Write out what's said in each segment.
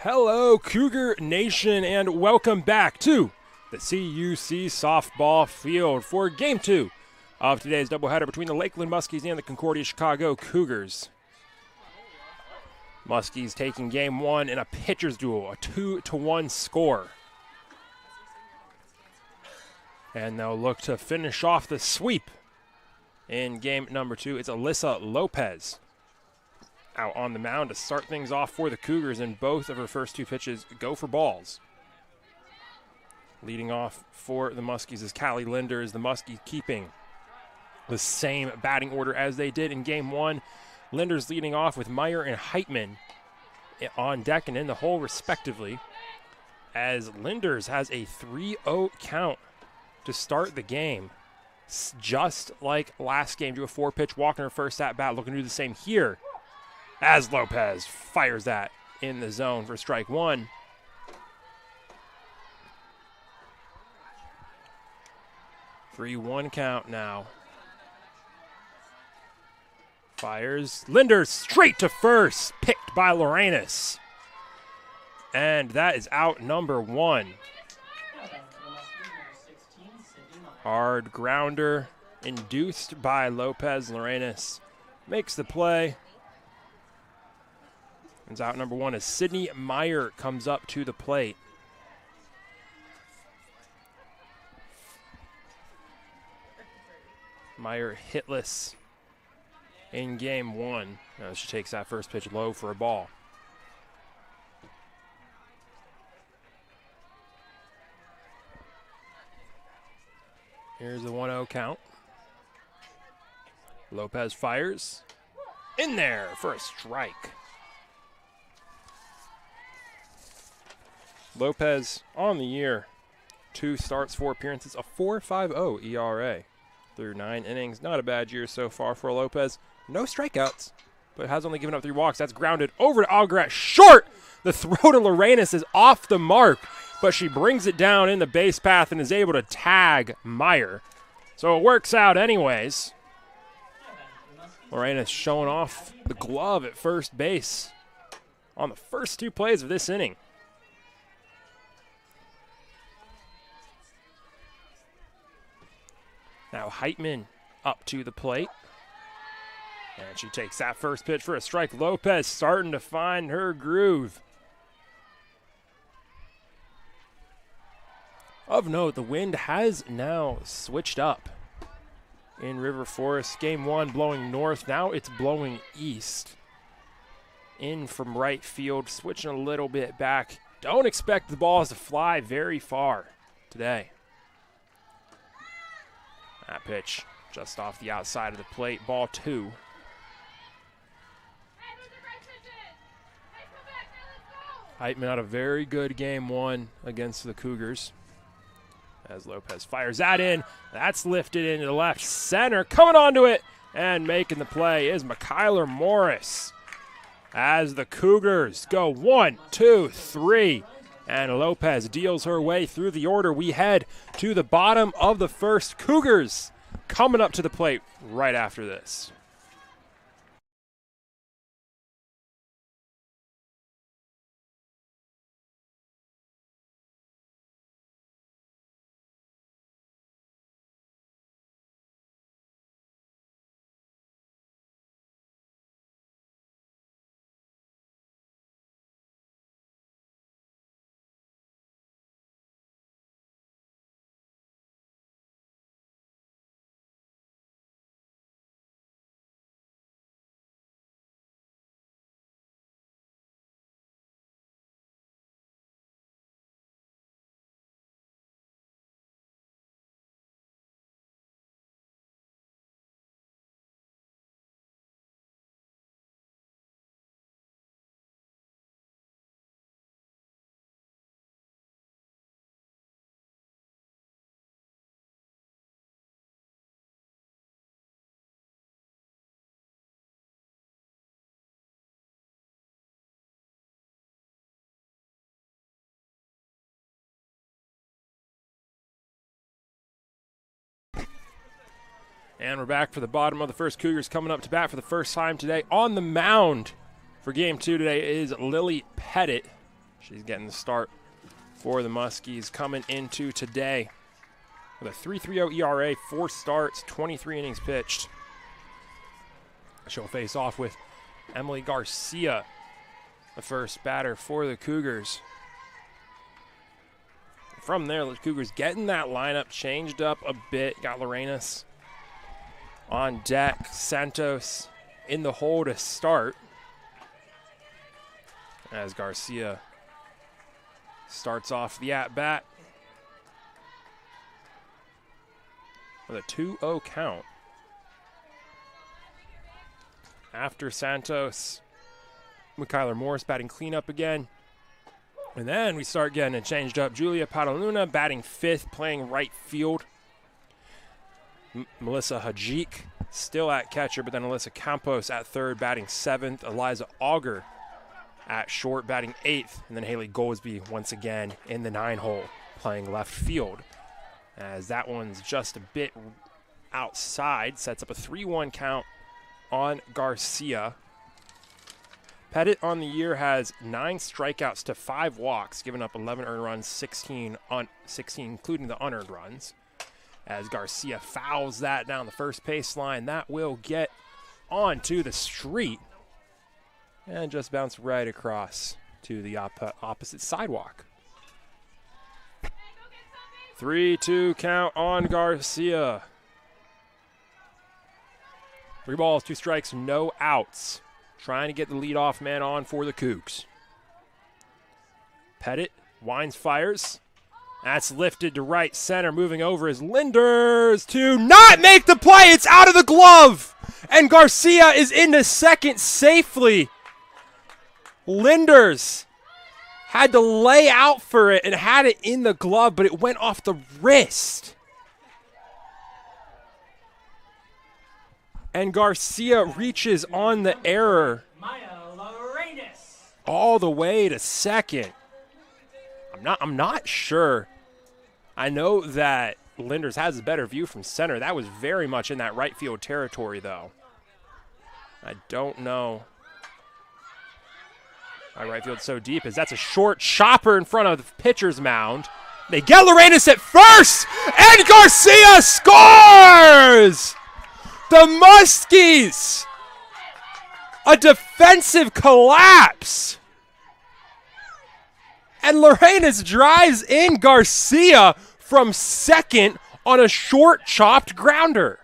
Hello, Cougar Nation, and welcome back to the CUC softball field for Game 2 of today's doubleheader between the Lakeland Muskies and the Concordia Chicago Cougars. Muskies taking Game 1 in a pitcher's duel, a 2-1 score. And they'll look to finish off the sweep in game number 2. It's Alyssa Lopez out on the mound to start things off for the Cougars, and both of her first two pitches go for balls. Leading off for the Muskies is Callie Linders. The Muskies keeping the same batting order as they did in Game 1. Linders leading off with Meyer and Heitman on deck and in the hole respectively, as Linders has a 3-0 count to start the game. Just like last game, do a 4-pitch walk in her first at-bat, looking to do the same here as Lopez fires that in the zone for strike one. 3-1 count now. Fires. Linders straight to first, picked by Lorenas. And that is out number 1. Hard grounder induced by Lopez. Lorenas makes the play. And out number 1 as Sydney Meyer comes up to the plate. Meyer hitless in Game 1. She takes that first pitch low for a ball. Here's the 1-0 count. Lopez fires. In there for a strike. Lopez on the year. 2 starts, 4 appearances, a 4.50 ERA through 9 innings. Not a bad year so far for Lopez. No strikeouts, but has only given up 3 walks. That's grounded over to Algarat. Short! The throw to Lorenas is off the mark, but she brings it down in the base path and is able to tag Meyer. So it works out anyways. Lorenas showing off the glove at first base on the first 2 plays of this inning. Now Heitman up to the plate. And she takes that first pitch for a strike. Lopez starting to find her groove. Of note, the wind has now switched up in River Forest. Game 1 blowing north. Now it's blowing east. In from right field, switching a little bit back. Don't expect the balls to fly very far today. That pitch just off the outside of the plate. Ball 2. Heitman had a very good Game 1 against the Cougars. As Lopez fires that in. That's lifted into the left center. Coming onto it and making the play is Mykyler Morris. As the Cougars go 1, 2, 3. And Lopez deals her way through the order. We head to the bottom of the first. Cougars coming up to the plate right after this. And we're back for the bottom of the first. Cougars coming up to bat for the first time today. On the mound for Game 2 today is Lily Pettit. She's getting the start for the Muskies coming into today with a 3.30 ERA, 4 starts, 23 innings pitched. She'll face off with Emily Garcia, the first batter for the Cougars. From there, the Cougars getting that lineup changed up a bit. Got Lorenas on deck. Santos in the hole to start, as Garcia starts off the at-bat with a 2-0 count. After Santos, Michaela Morris batting cleanup again. And then we start getting it changed up. Julia Padaluna batting 5th, playing right field. Melissa Hajik still at catcher, but then Alyssa Campos at 3rd, batting 7th. Eliza Auger at short, batting 8th. And then Haley Goldsby once again in the 9-hole, playing left field. As that one's just a bit outside, sets up a 3-1 count on Garcia. Pettit on the year has 9 strikeouts to 5 walks, giving up 11 earned runs, 16 including the unearned runs. As Garcia fouls that down the first baseline, that will get onto the street and just bounce right across to the opposite sidewalk. 3-2 count on Garcia. 3 balls, 2 strikes, no outs. Trying to get the leadoff man on for the Cougs. Pettit winds, fires. That's lifted to right center. Moving over is Linders to not make the play. It's out of the glove. And Garcia is into second safely. Linders had to lay out for it and had it in the glove, but it went off the wrist. And Garcia reaches on the error all the way to second. I'm not sure. I know that Linders has a better view from center. That was very much in that right field territory, though. I don't know why right field's so deep, as that's a short chopper in front of the pitcher's mound. They get Lorenas at first, and Garcia scores! The Muskies! A defensive collapse. And Lorenas drives in Garcia from second on a short chopped grounder.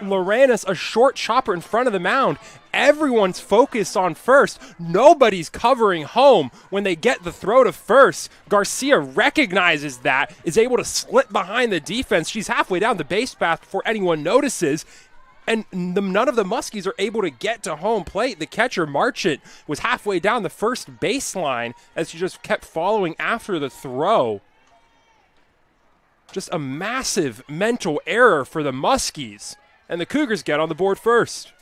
Lorenas, a short chopper in front of the mound. Everyone's focused on first. Nobody's covering home. When they get the throw to first, Garcia recognizes that, is able to slip behind the defense. She's halfway down the base path before anyone notices. And none of the Muskies are able to get to home plate. The catcher, Marchant, was halfway down the first baseline as she just kept following after the throw. Just a massive mental error for the Muskies. And the Cougars get on the board first.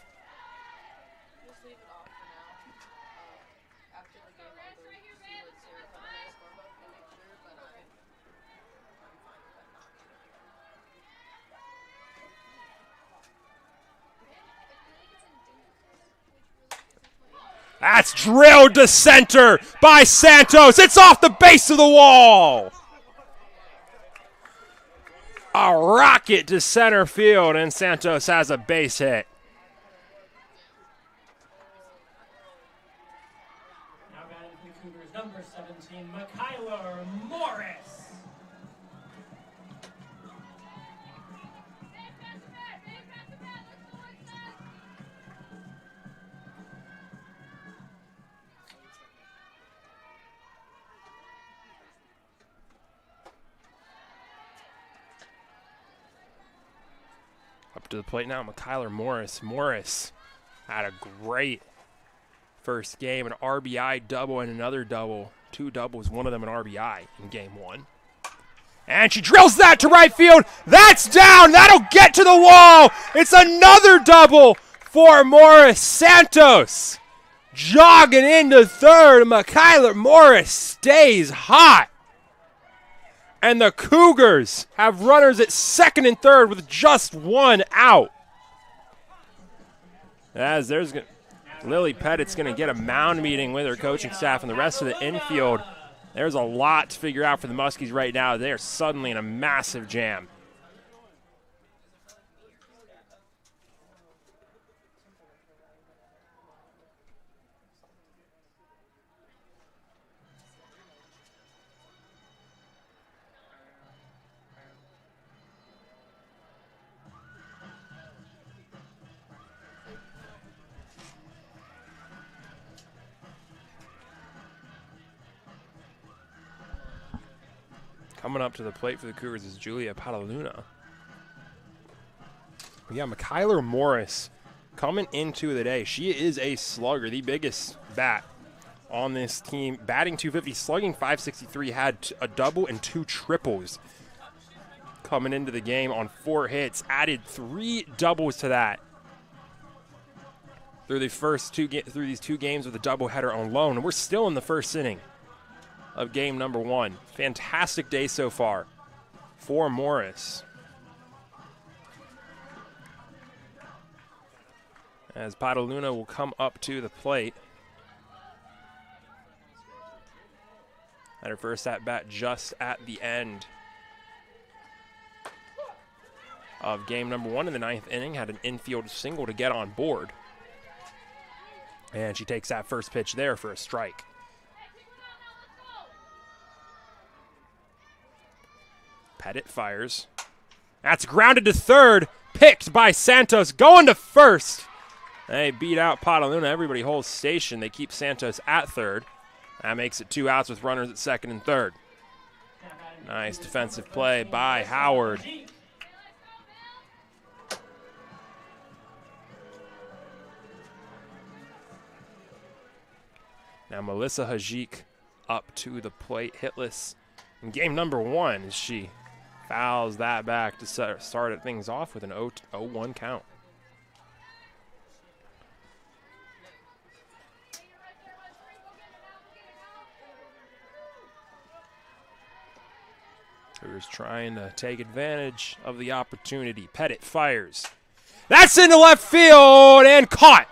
That's drilled to center by Santos. It's off the base of the wall. A rocket to center field, and Santos has a base hit. Now batting for the Cougars, number 17, Michaela Morris. Up to the plate now, Michaela Morris. Morris had a great first game, an RBI double and another double. 2 doubles, one of them an RBI in game 1. And she drills that to right field. That's down. That'll get to the wall. It's another double for Morris. Santos jogging into third. Michaela Morris stays hot. And the Cougars have runners at second and third with just 1 out. As there's Lily Pettit's going to get a mound meeting with her coaching staff and the rest of the infield. There's a lot to figure out for the Muskies right now. They are suddenly in a massive jam. Coming up to the plate for the Cougars is Julia Pataluna. Yeah, Michaela Morris coming into the day. She is a slugger, the biggest bat on this team. Batting .250, slugging .563, had a double and 2 triples coming into the game on 4 hits. Added 3 doubles to that through the first through these 2 games with a doubleheader alone. And we're still in the first inning of game number 1. Fantastic day so far for Morris. As Pataluna will come up to the plate. At her first at bat just at the end of game number 1 in the 9th inning. Had an infield single to get on board. And she takes that first pitch there for a strike. Pettit fires. That's grounded to third. Picked by Santos. Going to first. They beat out Pataluna. Everybody holds station. They keep Santos at third. That makes it 2 outs with runners at second and third. Nice defensive play by Howard. Now Melissa Hajik up to the plate, hitless in game number 1 as she fouls that back to start things off with an 0-1 count. Cougars trying to take advantage of the opportunity. Pettit fires. That's into left field and caught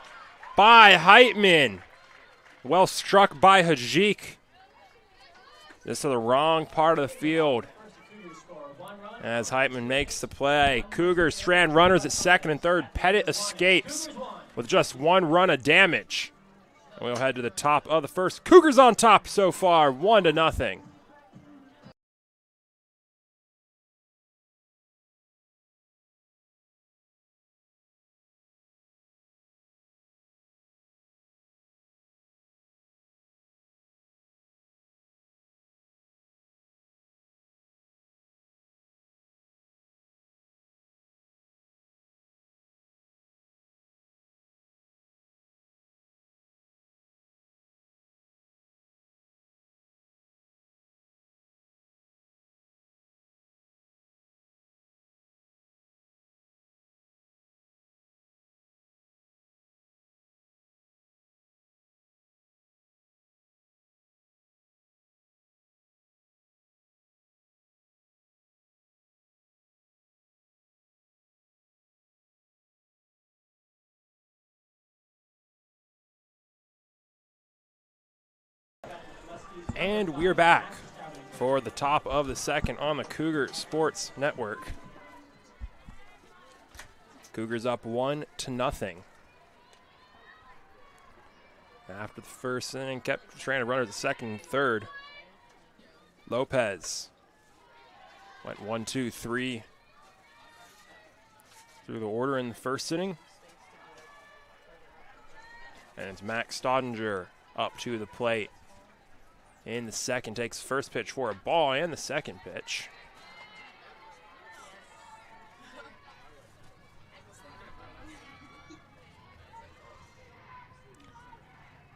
by Heitman. Well struck by Hajik. This to the wrong part of the field. As Heitman makes the play. Cougars strand runners at second and third. Pettit escapes with just 1 run of damage. And we'll head to the top of the first. Cougars on top so far, 1-0. And we're back for the top of the second on the Cougar Sports Network. Cougars up 1-0. After the first inning, kept trying to run to the second and third. Lopez went 1, 2, 3 through the order in the first inning. And it's Max Staudinger up to the plate. In the second, takes the first pitch for a ball and the second pitch.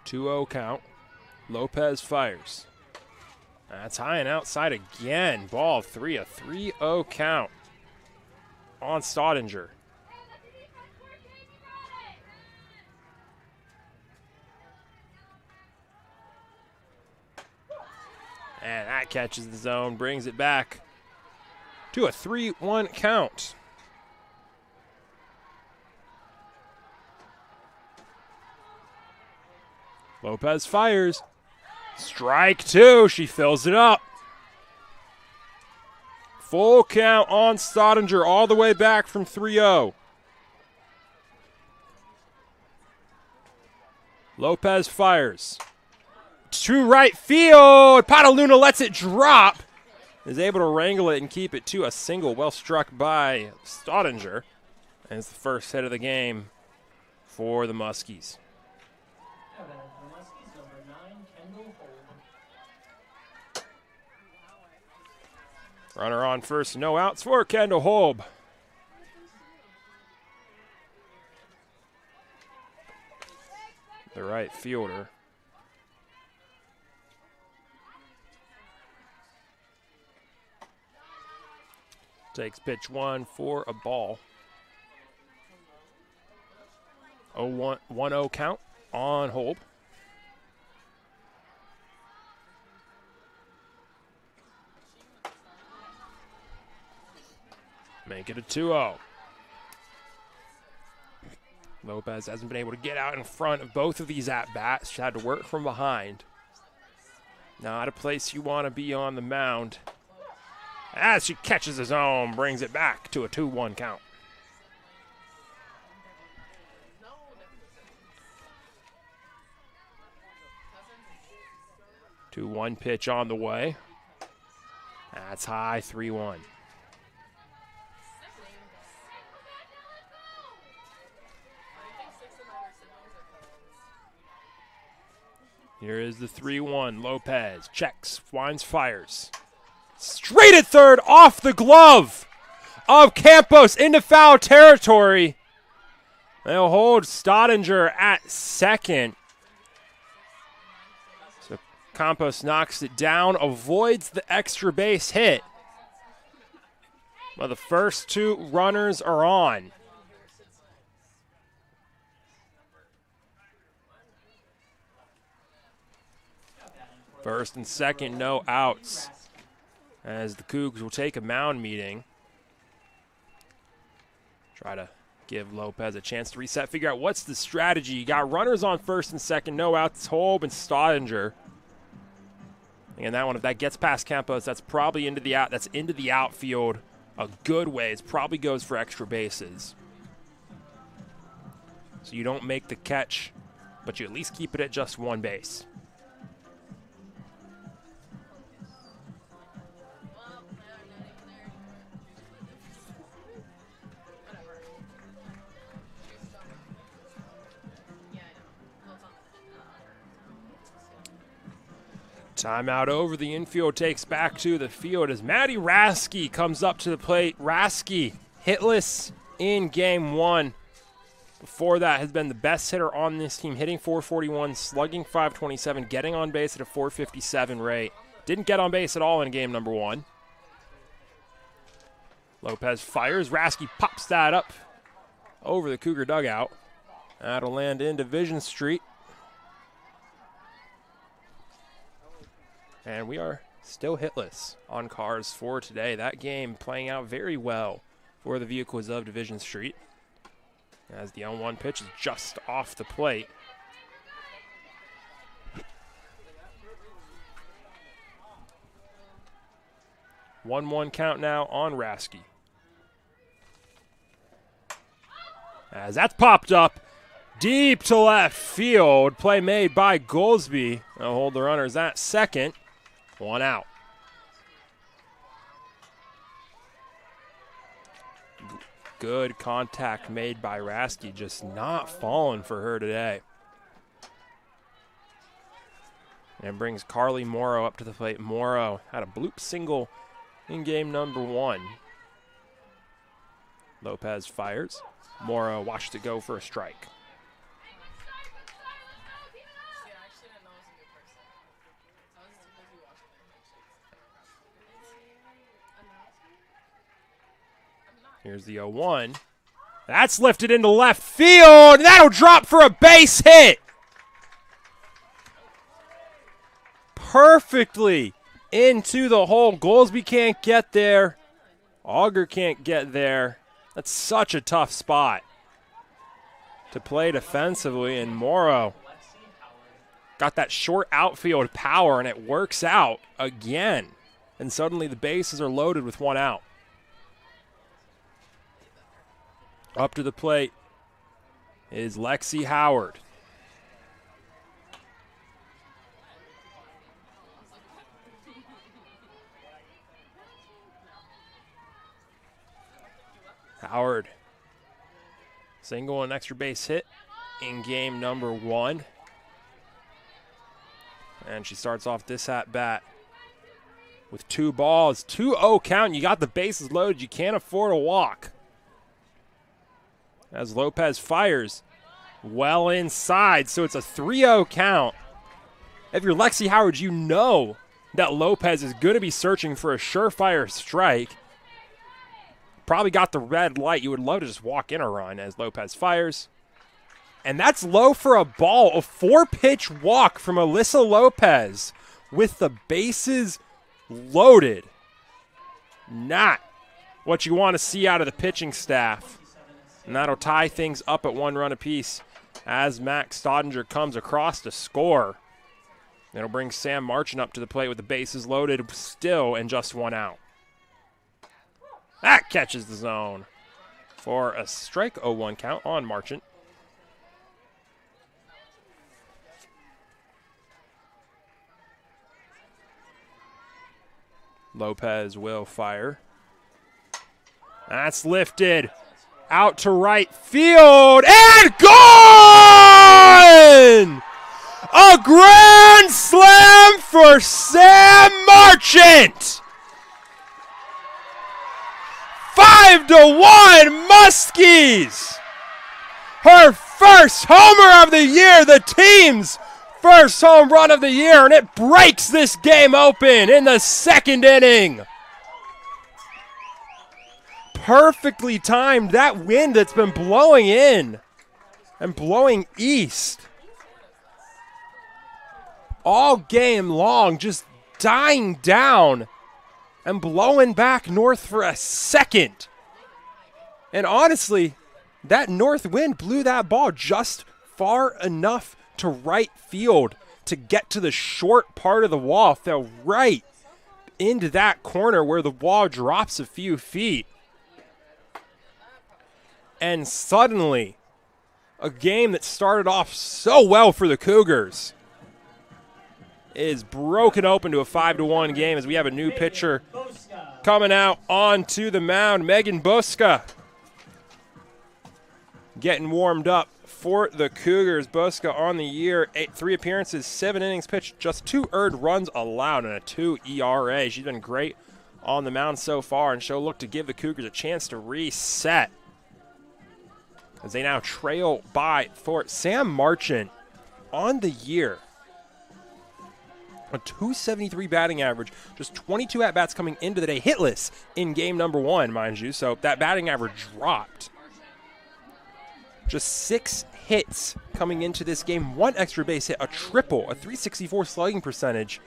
Two-0 count. Lopez fires. That's high and outside again. Ball 3, a 3-0 count on Staudinger. And that catches the zone, brings it back to a 3-1 count. Lopez fires. Strike two. She fills it up. Full count on Stottinger all the way back from 3-0. Lopez fires. To right field. Pataluna lets it drop. Is able to wrangle it and keep it to a single. Well struck by Stottinger. And it's the first hit of the game for the Muskies. Runner on first, no outs for Kendall Holb. The right fielder. Takes pitch one for a ball. 1-0 count on Holb. Make it a 2-0. Lopez hasn't been able to get out in front of both of these at-bats. She had to work from behind. Not a place you want to be on the mound. As she catches his own, brings it back to a 2-1 count. Two 2-1 pitch on the way. That's high, 3-1. Here is the 3-1. Lopez checks, winds, fires. Straight at third, off the glove of Campos into foul territory. They'll hold Stottinger at second. So Campos knocks it down, avoids the extra base hit. Well, the first two runners are on. First and second, no outs. As the Cougs will take a mound meeting. Try to give Lopez a chance to reset, figure out what's the strategy. You got runners on first and second, no outs, Holb and Stottinger. And that one, if that gets past Campos, that's probably into the out. That's into the outfield a good ways. Probably goes for extra bases. So you don't make the catch, but you at least keep it at just one base. Timeout over. The infield takes back to the field as Maddie Rasky comes up to the plate. Rasky hitless in game one. Before that has been the best hitter on this team, hitting .441, slugging .527, getting on base at a .457 rate. Didn't get on base at all in game number one. Lopez fires. Rasky pops that up over the Cougar dugout. That'll land in Division Street. And we are still hitless on cars for today. That game playing out very well for the vehicles of Division Street. As the 0-1 pitch is just off the plate. One count now on Rasky. As that's popped up deep to left field. Play made by Goolsby. They'll hold the runners at second. One out. Good contact made by Rasky, just not falling for her today. And brings Carly Morrow up to the plate. Morrow had a bloop single in game number one. Lopez fires. Morrow watched it go for a strike. Here's the 0-1. That's lifted into left field, and that'll drop for a base hit. Perfectly into the hole. Goolsby can't get there. Auger can't get there. That's such a tough spot to play defensively, and Morrow got that short outfield power, and it works out again. And suddenly the bases are loaded with 1 out. Up to the plate is Lexi Howard. Howard, single and extra base hit in game number 1. And she starts off this at bat with 2 balls, 2-0 count. You got the bases loaded. You can't afford a walk. As Lopez fires well inside, so it's a 3-0 count. If you're Lexi Howard, you know that Lopez is going to be searching for a surefire strike. Probably got the red light. You would love to just walk in a run as Lopez fires. And that's low for a ball. A 4-pitch walk from Alyssa Lopez with the bases loaded. Not what you want to see out of the pitching staff. And that'll tie things up at 1 run apiece as Max Stodinger comes across to score. It'll bring Sam Marchant up to the plate with the bases loaded still and just 1 out. That catches the zone for a strike, 0-1 count on Marchant. Lopez will fire. That's lifted out to right field and gone! A grand slam for Sam Marchant! 5-1 Muskies! Her first homer of the year, the team's first home run of the year, and it breaks this game open in the 2nd inning. Perfectly timed. That wind that's been blowing in and blowing east all game long, just dying down and blowing back north for a second. And honestly, that north wind blew that ball just far enough to right field to get to the short part of the wall. Fell right into that corner where the wall drops a few feet. And suddenly, a game that started off so well for the Cougars is broken open to a 5-1 game as we have a new pitcher coming out onto the mound. Megan Buska getting warmed up for the Cougars. Buska on the year, 3 appearances, 7 innings pitched, just 2 earned runs allowed and a 2 ERA. She's been great on the mound so far, and she'll look to give the Cougars a chance to reset as they now trail by for Sam Marchant on the year. A 273 batting average, just 22 at-bats coming into the day, hitless in game number 1, mind you, so that batting average dropped. Just 6 hits coming into this game, 1 extra base hit, a triple, a .364 slugging percentage,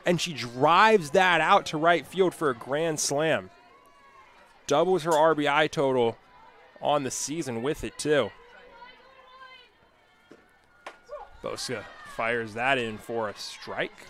and she drives that out to right field for a grand slam. Doubles her RBI total on the season with it, too. Boska fires that in for a strike.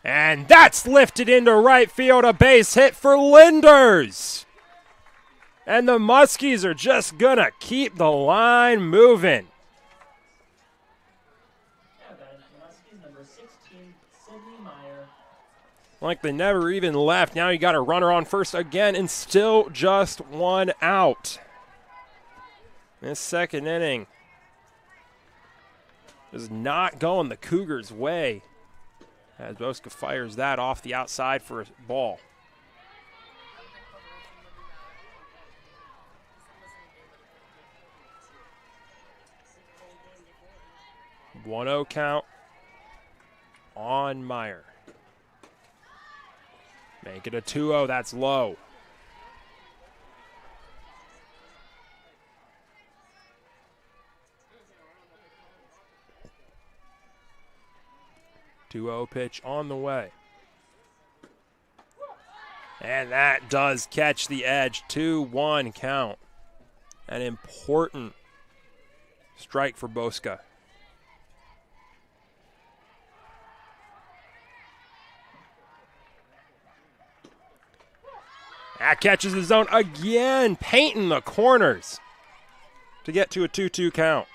And that's lifted into right field, a base hit for Linders. And the Muskies are just going to keep the line moving. Like they never even left. Now you got a runner on first again and still just 1 out. This 2nd inning is not going the Cougars' way as Boska fires that off the outside for a ball. One 1-0 count on Meyer. Make it a 2-0, that's low. Two 2-0 pitch on the way. And that does catch the edge. 2-1 count. An important strike for Boska. That catches the zone again, painting the corners to get to a 2-2 count.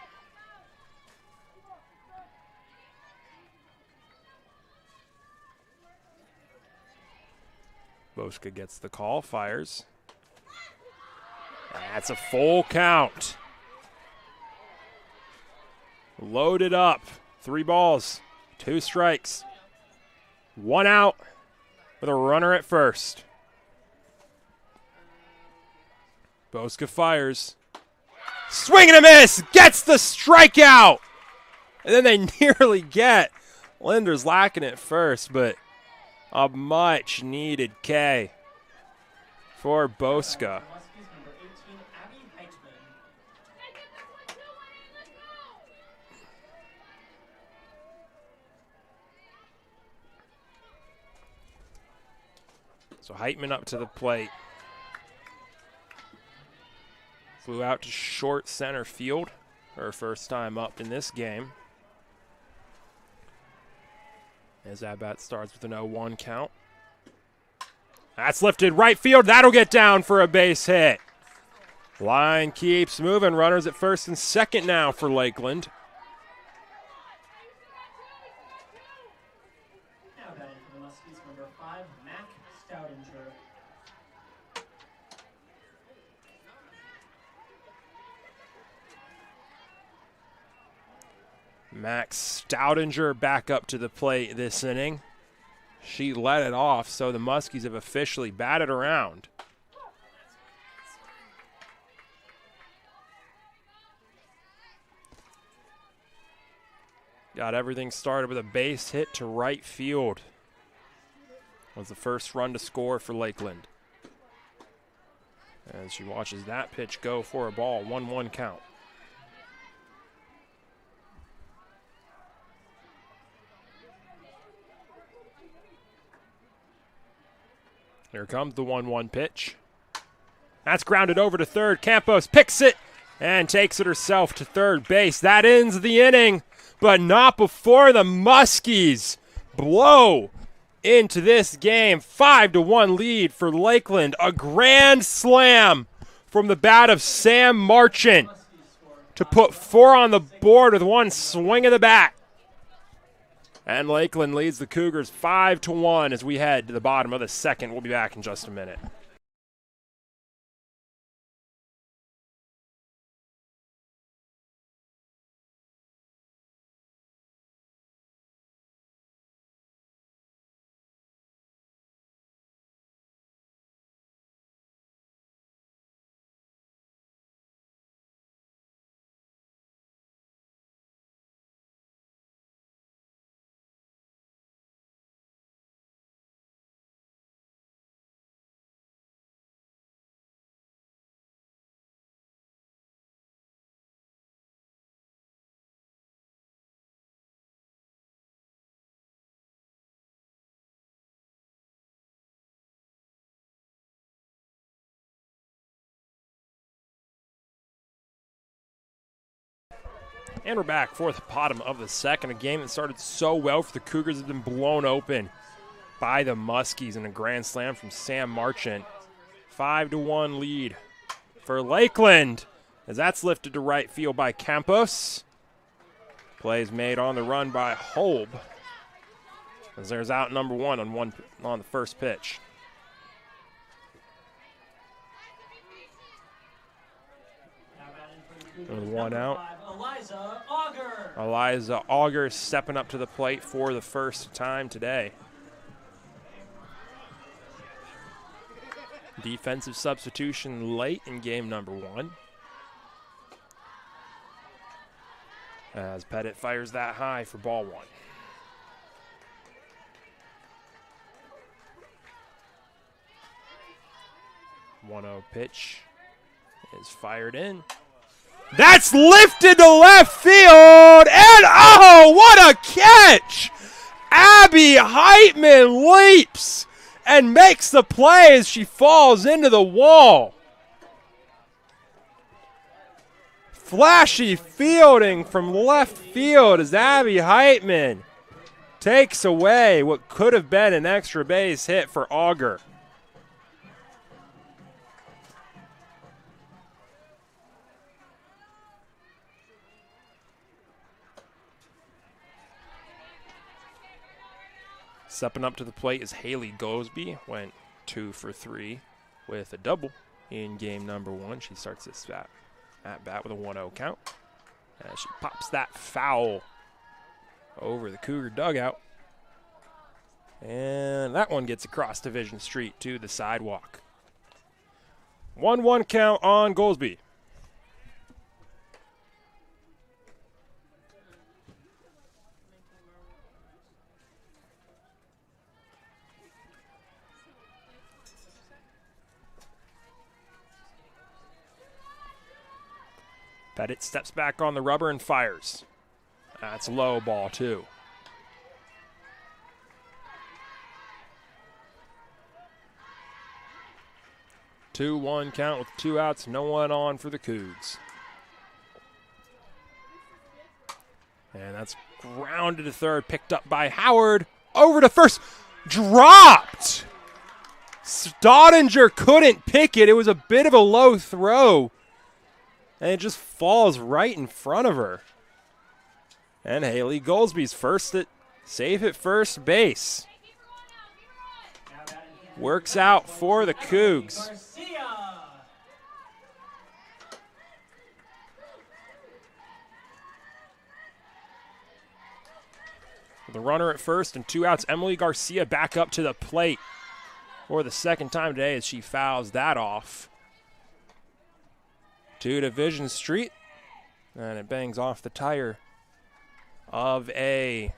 Boska gets the call, fires. That's a full count. Loaded up. 3 balls, 2 strikes. 1 out with a runner at first. Boska fires. Swing and a miss. Gets the strikeout. And then they nearly get Linders lacking at first, but a much needed K for Boska. So Heitman up to the plate. Flew out to short center field. Her first time up in this game. As that bat starts with an 0-1 count. That's lifted right field. That'll get down for a base hit. Line keeps moving. Runners at first and second now for Lakeland. Now batting for the Muskies, number 5, Mac Stoudinger. Max Stoudinger back up to the plate this inning. She let it off, so the Muskies have officially batted around. Got everything started with a base hit to right field. Was the first run to score for Lakeland. As she watches that pitch go for a ball, 1-1 count. Here comes the 1-1 pitch. That's grounded over to third. Campos picks it and takes it herself to third base. That ends the inning, but not before the Muskies blow into this game. 5-1 lead for Lakeland. A grand slam from the bat of Sam Marchant to put 4 on the board with 1 swing of the bat. And Lakeland leads the Cougars 5-1 as we head to the bottom of the second. We'll be back in just a minute. And we're back for the bottom of the second. A game that started so well for the Cougars has been blown open by the Muskies in a grand slam from Sam Marchant. 5-1 lead for Lakeland as that's lifted to right field by Campos. Plays made on the run by Holb as there's out number 1 on the first pitch. With 1 out. Eliza Auger stepping up to the plate for the first time today. Defensive substitution late in game number 1. As Pettit fires that high for ball 1. 1-0 pitch is fired in. That's lifted to left field, and oh, what a catch! Abby Heitman leaps and makes the play as she falls into the wall. Flashy fielding from left field as Abby Heitman takes away what could have been an extra base hit for Auger. Stepping up to the plate is Haley Goldsby. Went 2 for 3 with a double in game number 1. She starts this at bat with a 1-0 count. As she pops that foul over the Cougar dugout. And that one gets across Division Street to the sidewalk. 1-1 count on Goldsby. Pettit steps back on the rubber and fires. That's a low ball, too. Two-one count with 2 outs, no one on for the Cougs. And that's grounded to third, picked up by Howard. Over to first, dropped! Staudinger couldn't pick it. It was a bit of a low throw. And it just falls right in front of her. And Haley Goldsby's safe at first base. Works out for the Cougs. With a runner at first and 2 outs, Emily Garcia back up to the plate for the second time today as she fouls that off. To Division Street, and it bangs off the tire of a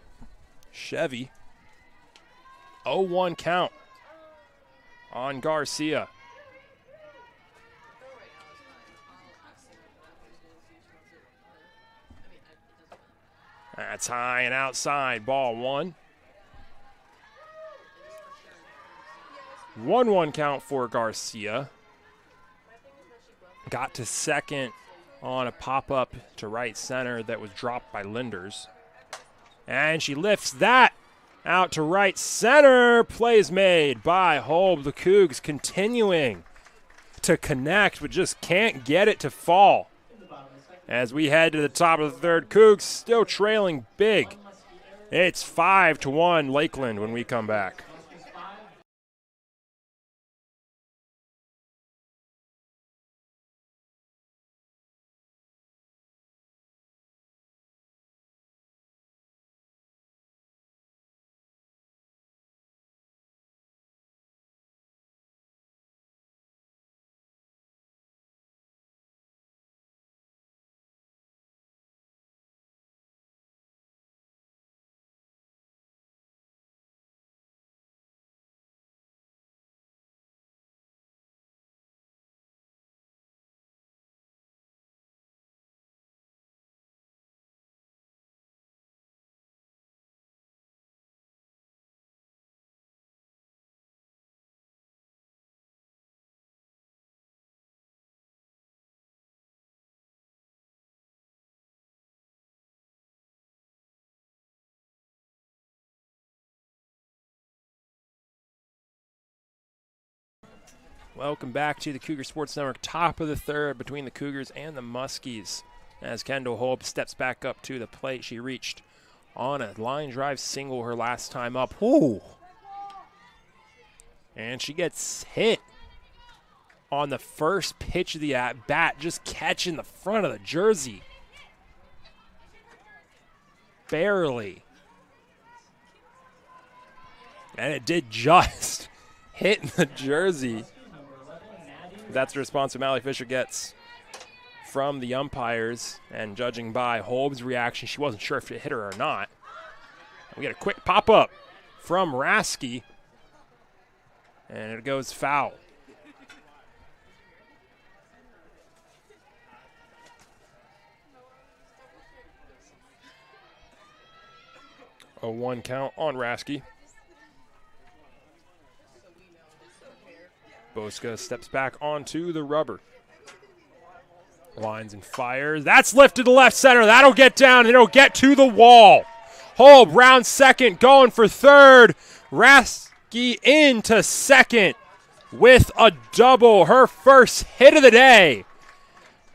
Chevy. 0-1 count on Garcia. That's high and outside, ball 1. 1-1 count for Garcia. Got to second on a pop-up to right center that was dropped by Linders. And she lifts that out to right center. Plays made by Holb. The Cougs continuing to connect, but just can't get it to fall. As we head to the top of the third, Cougs still trailing big. It's 5-1 Lakeland when we come back. Welcome back to the Cougar Sports Network. Top of the third between the Cougars and the Muskies. As Kendall Holb steps back up to the plate. She reached on a line drive single her last time up. Ooh. And she gets hit on the first pitch of the at-bat, just catching the front of the jersey. Barely. And it did just hit the jersey. That's the response O'Malley Fisher gets from the umpires. And judging by Holb's reaction, she wasn't sure if it hit her or not. We get a quick pop-up from Rasky. And it goes foul. A 1 count on Rasky. Boska steps back onto the rubber. Lines and fires. That's lifted to left center. That'll get down, and it'll get to the wall. Holb round second, going for third. Rasky into second with a double, her first hit of the day.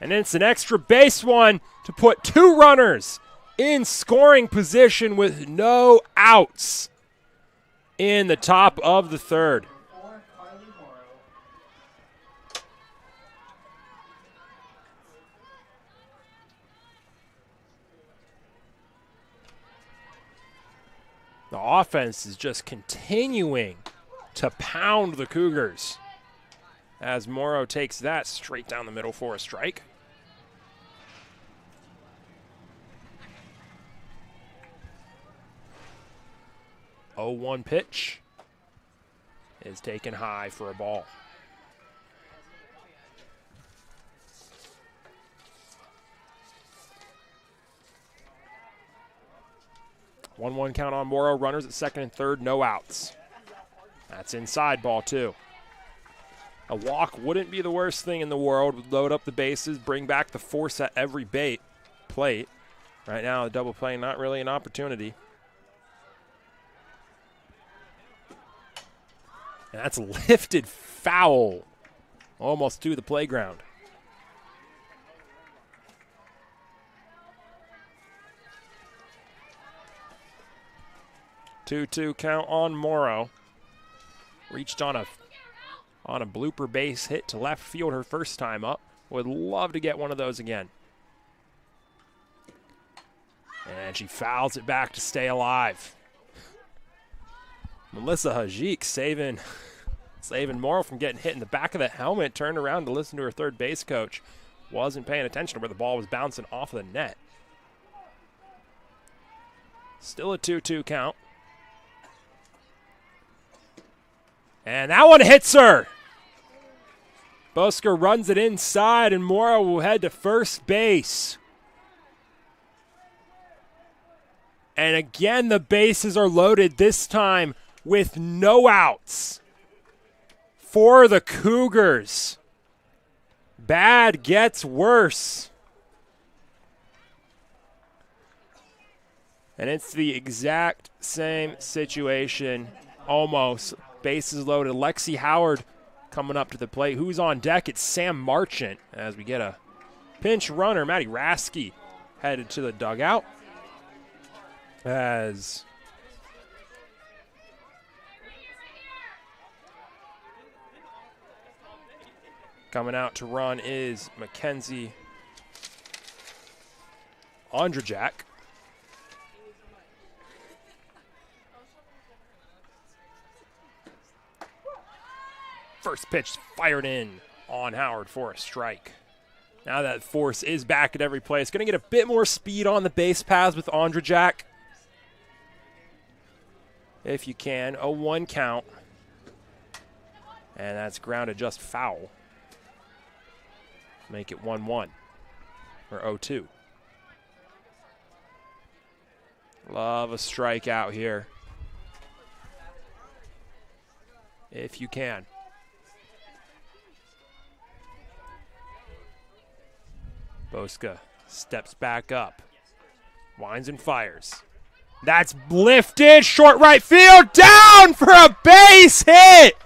And it's an extra base one to put 2 runners in scoring position with no outs in the top of the third. The offense is just continuing to pound the Cougars as Morrow takes that straight down the middle for a strike. Oh, 1 pitch is taken high for a ball. One count on Morrow. Runners at second and third, no outs. That's inside, ball 2. A walk wouldn't be the worst thing in the world. Would load up the bases, bring back the force at every plate. Right now, the double play, not really an opportunity. And that's lifted foul almost to the playground. 2-2 count on Morrow. Reached on a blooper base hit to left field her first time up. Would love to get one of those again. And she fouls it back to stay alive. Melissa Hajik saving Morrow from getting hit in the back of the helmet. Turned around to listen to her third base coach. Wasn't paying attention to where the ball was bouncing off of the net. Still a 2-2 count. And that one hits her. Boska runs it inside, and Morrow will head to first base. And again, the bases are loaded, this time with no outs for the Cougars. Bad gets worse. And it's the exact same situation, almost. Bases loaded. Lexi Howard coming up to the plate. Who's on deck? It's Sam Marchant as we get a pinch runner. Maddie Rasky headed to the dugout. As coming out to run is Mackenzie Ondrajak. First pitch fired in on Howard for a strike. Now that force is back at every place. Going to get a bit more speed on the base paths with Ondrajak. If you can. 0-1 count. And that's grounded just foul. Make it 1-1. Or 0-2. Love a strikeout here. If you can. Boska steps back up. Winds and fires. That's lifted. Short right field. Down for a base hit.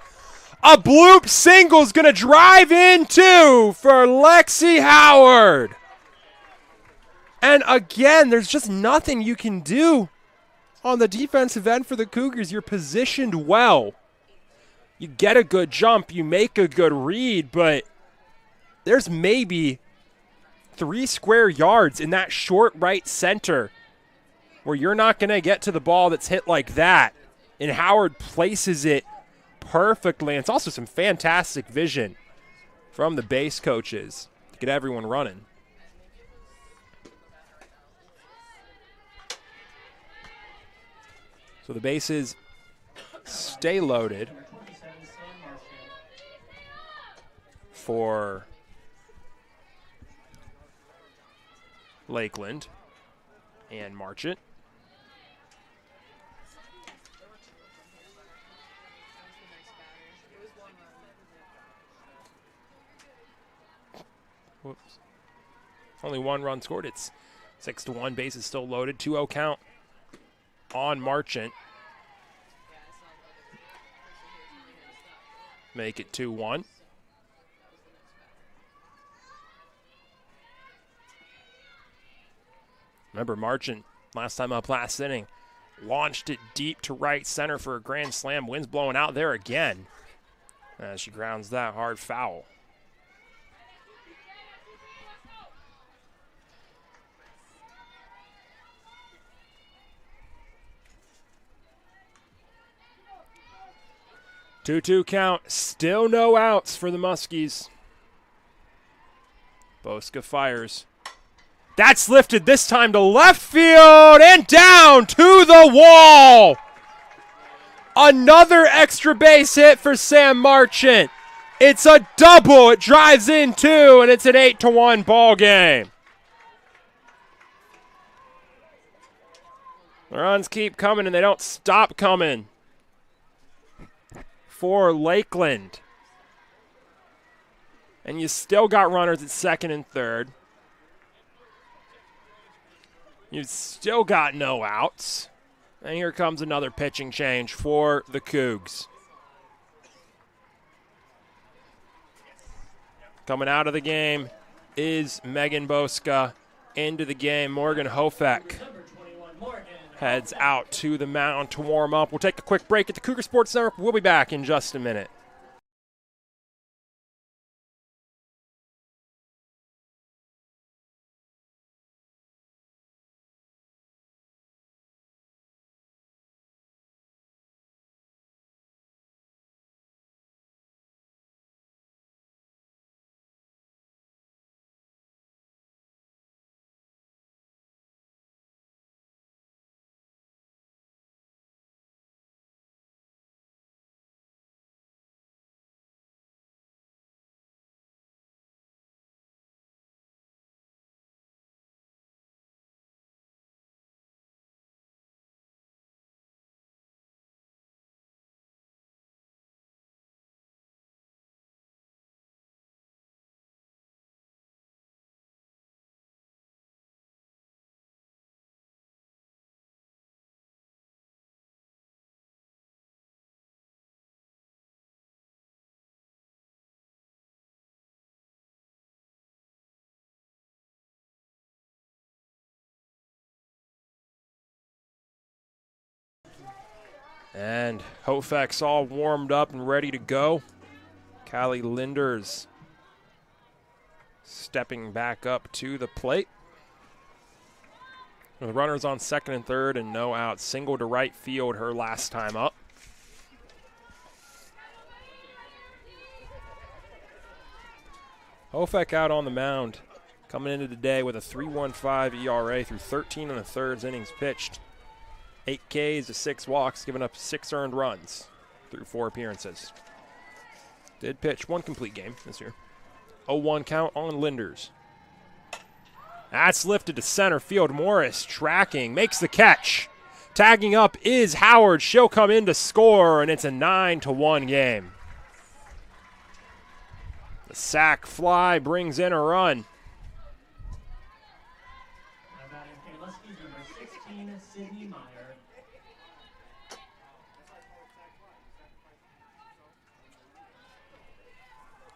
A bloop single is going to drive in two for Lexi Howard. And again, there's just nothing you can do on the defensive end for the Cougars. You're positioned well. You get a good jump. You make a good read, but there's maybe 3 square yards in that short right center where you're not going to get to the ball that's hit like that. And Howard places it perfectly. And it's also some fantastic vision from the base coaches to get everyone running. So the bases stay loaded for Lakeland and Marchant. Whoops. Only 1 run scored. It's 6-1. Bases still loaded. 2-0 count on Marchant. Make it 2-1. Remember, Marchant, last time up last inning, launched it deep to right center for a grand slam. Wind's blowing out there again as she grounds that hard foul. Two-two count. Still no outs for the Muskies. Boska fires. That's lifted this time to left field and down to the wall. Another extra base hit for Sam Marchant. It's a double. It drives in 2, and it's an 8-1 ball game. The runs keep coming, and they don't stop coming for Lakeland. And you still got runners at second and third. You've still got no outs. And here comes another pitching change for the Cougs. Coming out of the game is Megan Boska. Into the game, Morgan Hofek heads out to the mound to warm up. We'll take a quick break at the Cougar Sports Center. We'll be back in just a minute. And Hofek's all warmed up and ready to go. Callie Linders stepping back up to the plate. The runners on second and third and no out. Single to right field her last time up. Hofek out on the mound, coming into the day with a 3.15 ERA through 13 and a third innings pitched. 8 Ks to 6 walks, giving up 6 earned runs through 4 appearances. Did pitch 1 complete game this year. 0-1 count on Linders. That's lifted to center field. Morris tracking, makes the catch. Tagging up is Howard. She'll come in to score, and it's a 9-1 game. The sac fly brings in a run.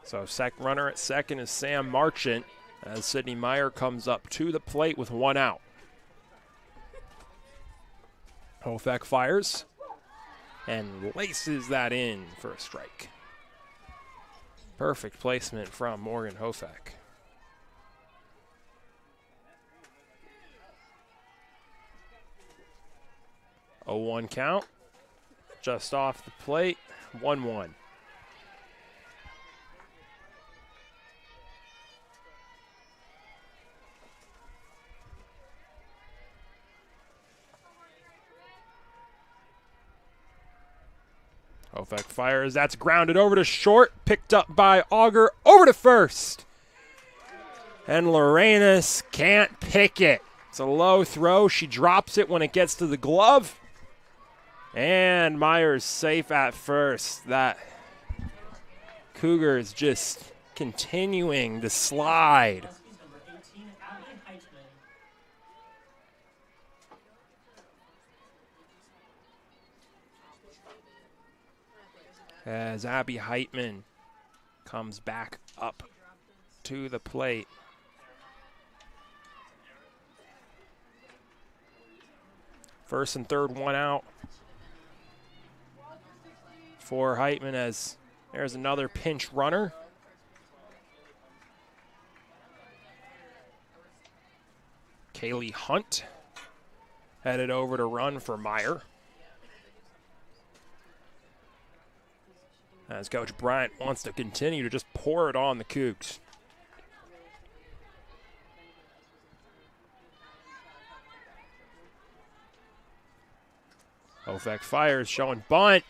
So runner at second is Sam Marchant as Sydney Meyer comes up to the plate with 1 out. Hofek fires and laces that in for a strike. Perfect placement from Morgan Hofek. A 1 count, just off the plate, 1-1. Hofek fires. That's grounded over to short. Picked up by Auger. Over to first. And Lorenas can't pick it. It's a low throw. She drops it when it gets to the glove. And Myers safe at first. That Cougars just continuing the slide. Muskies number 18, Abby Heitman. As Abby Heitman comes back up to the plate. First and third, one out for Heitman as there's another pinch runner. Kaylee Hunt headed over to run for Meyer. As Coach Bryant wants to continue to just pour it on the Cougs. Hofek fires, showing bunt.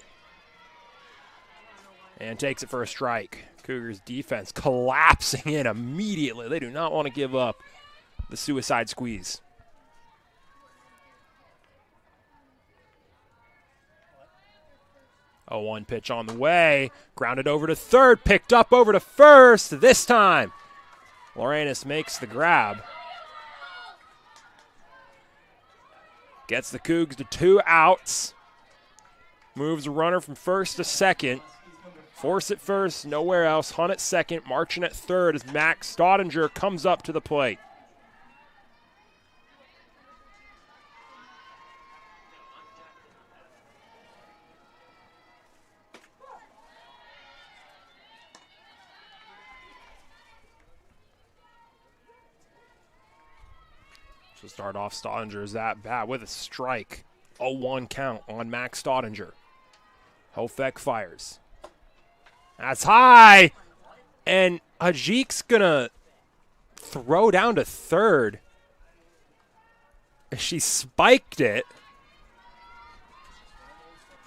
And takes it for a strike. Cougars defense collapsing in immediately. They do not want to give up the suicide squeeze. 0-1 pitch on the way. Grounded over to third. Picked up over to first. This time, Loranis makes the grab. Gets the Cougs to 2 outs. Moves a runner from first to second. Force at first, nowhere else. Hunt at second. Marching at third as Max Staudinger comes up to the plate. To start off, Staudinger's at bat with a strike. 0-1 count on Max Staudinger. Hofek fires. That's high. And Hajik's going to throw down to third. She spiked it.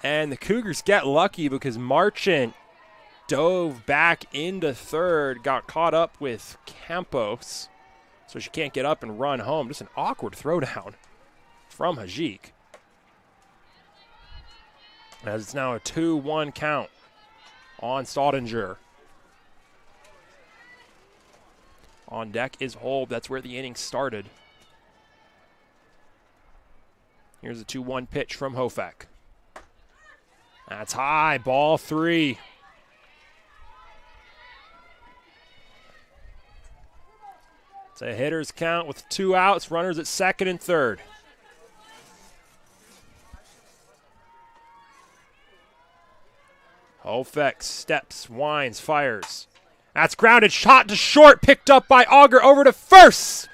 And the Cougars get lucky because Marchant dove back into third, got caught up with Campos. So she can't get up and run home. Just an awkward throwdown from Hajik. As it's now a 2-1 count on Staudinger. On deck is Holb. That's where the inning started. Here's a 2-1 pitch from Hofek. That's high. Ball 3. It's a hitter's count with 2 outs. Runners at second and third. Hofek steps, winds, fires. That's grounded, shot to short, picked up by Auger over to first.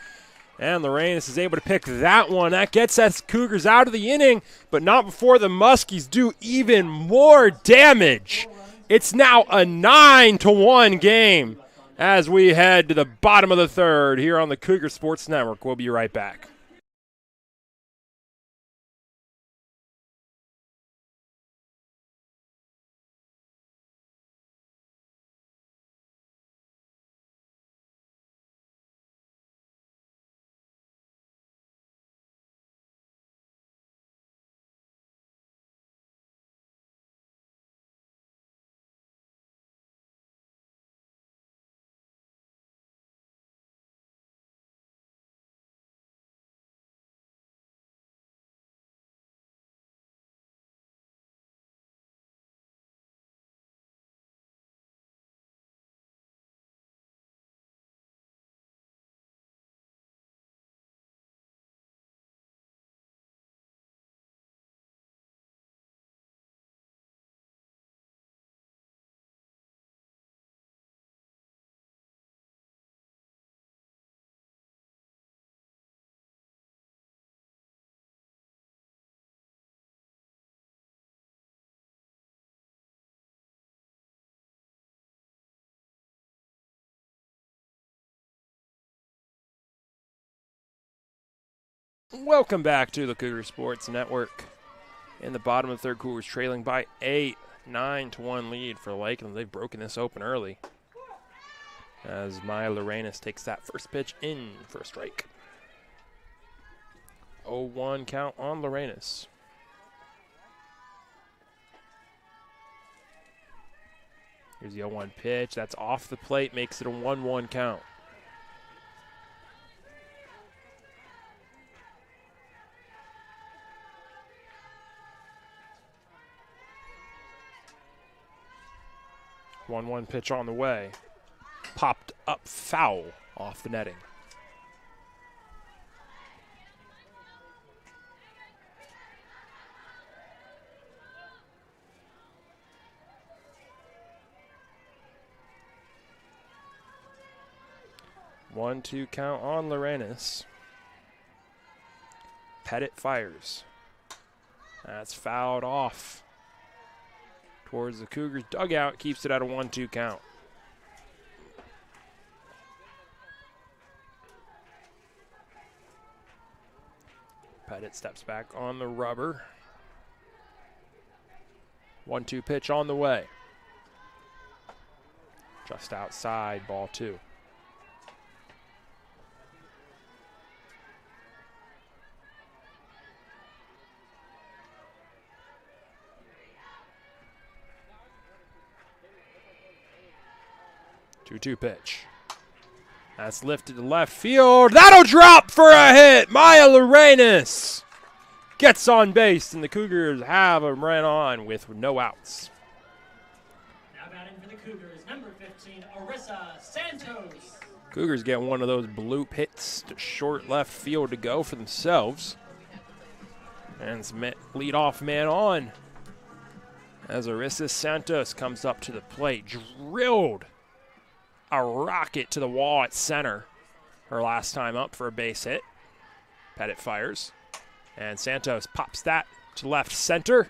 And Loranis is able to pick that one. That gets us Cougars out of the inning, but not before the Muskies do even more damage. It's now a 9-1 game as we head to the bottom of the third here on the Cougar Sports Network. We'll be right back. Welcome back to the Cougar Sports Network. In the bottom of the third, Cougars trailing by 8, 9-1 lead for Lakeland. They've broken this open early as Maya Loranis takes that first pitch in for a strike. 0-1 count on Loranis. Here's the 0-1 pitch. That's off the plate, makes it a 1-1 count. One pitch on the way. Popped up foul off the netting. One-two count on Lorenas. Pettit fires. That's fouled off towards the Cougars' dugout. Keeps it at a 1-2 count. Pettit steps back on the rubber. 1-2 pitch on the way. Just outside, ball 2. Two pitch. That's lifted to left field. That'll drop for a hit. Maya Lorenas gets on base, and the Cougars have a run on with no outs. Now batting for the Cougars, number 15, Arissa Santos. Cougars get one of those bloop hits to short left field to go for themselves. And it's leadoff man on as Arissa Santos comes up to the plate. Drilled a rocket to the wall at center her last time up for a base hit. Pettit fires, and Santos pops that to left center.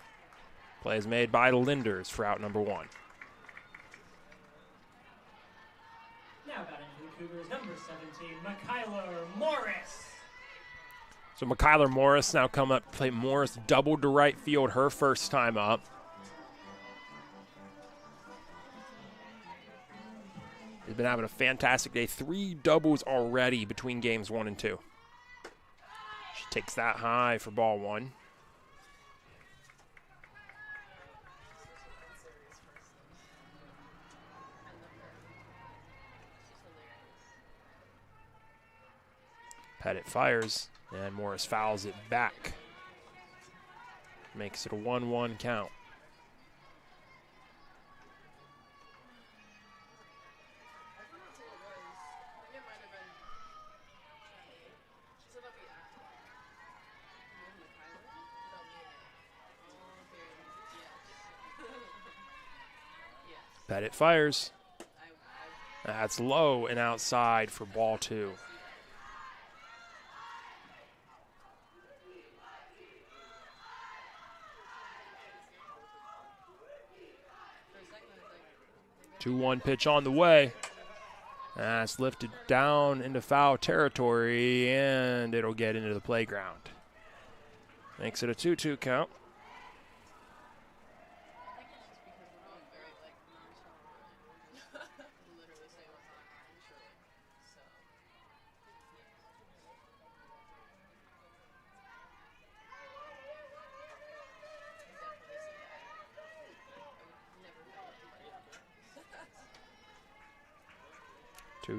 Play is made by Linders for out number 1. Now batting for the Cougars, number 17, Mykayla Morris. So Mykayla Morris now come up to play. Morris doubled to right field her first time up. He's been having a fantastic day. 3 doubles already between games 1 and 2. She takes that high for ball 1. Pettit fires, and Morris fouls it back. Makes it a 1-1 count. Pettit fires. That's low and outside for ball 2. Two-one pitch on the way. That's lifted down into foul territory, and it'll get into the playground. Makes it a 2-2 count.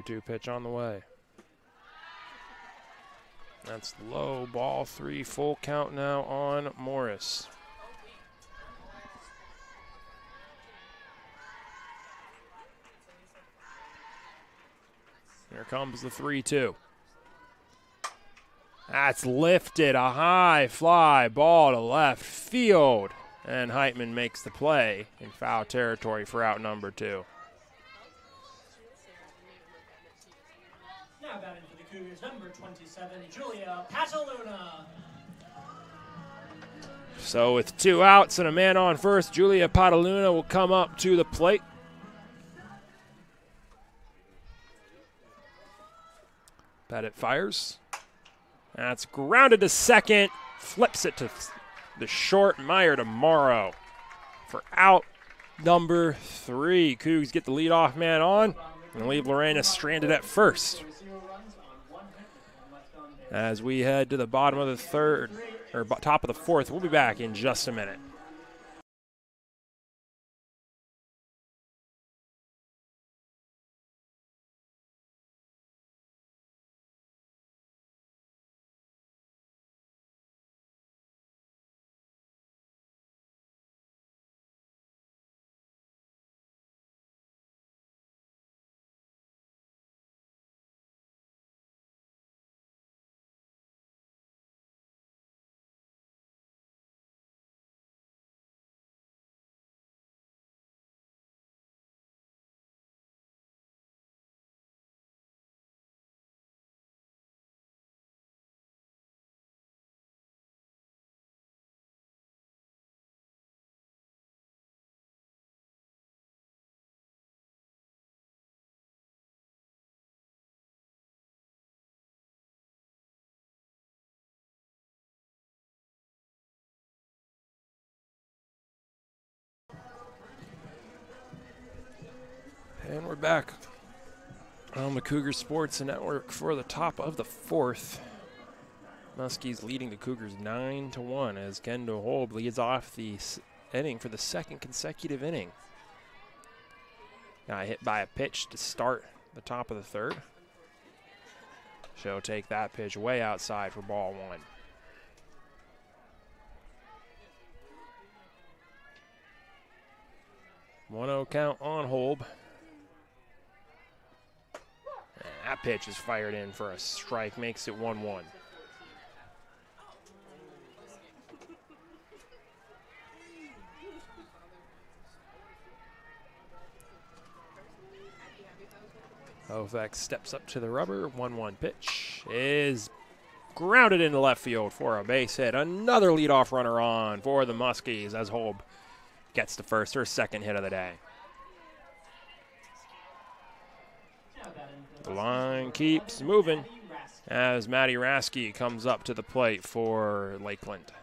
Two pitch on the way. That's low, ball 3, full count now on Morris. Here comes the 3-2. That's lifted, a high fly ball to left field. And Heitman makes the play in foul territory for out number 2. Now batting for the Cougars, number 27, Julia Pataluna. So with 2 outs and a man on first, Julia Pataluna will come up to the plate. Pettit fires. That's grounded to second. Flips it to the short. Meyer to Morrow for out number 3. Cougs get the leadoff man on and leave Lorena stranded at first. As we head to the bottom of the third, or top of the 4th, we'll be back in just a minute. back on the Cougar Sports Network for the top of the fourth. Muskies leading the Cougars 9-1 as Kendall Holb leads off the inning for the second consecutive inning. Got hit by a pitch to start the top of the third. She'll take that pitch way outside for ball one. One-0 count on Holb. And that pitch is fired in for a strike, makes it 1-1. Ovek steps up to the rubber. 1-1 pitch is grounded into left field for a base hit. Another leadoff runner on for the Muskies as Holb gets the first, her second hit of the day. The line keeps moving as Maddie Rasky comes up to the plate for Lakeland.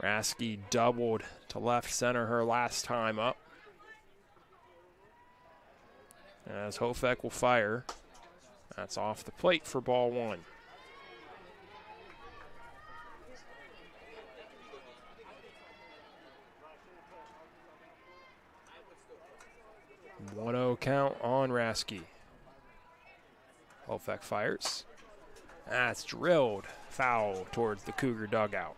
Rasky doubled to left center her last time up. As Hofek will fire. That's off the plate for ball one. One-0 count on Rasky. Hofek fires. That's drilled foul towards the Cougar dugout.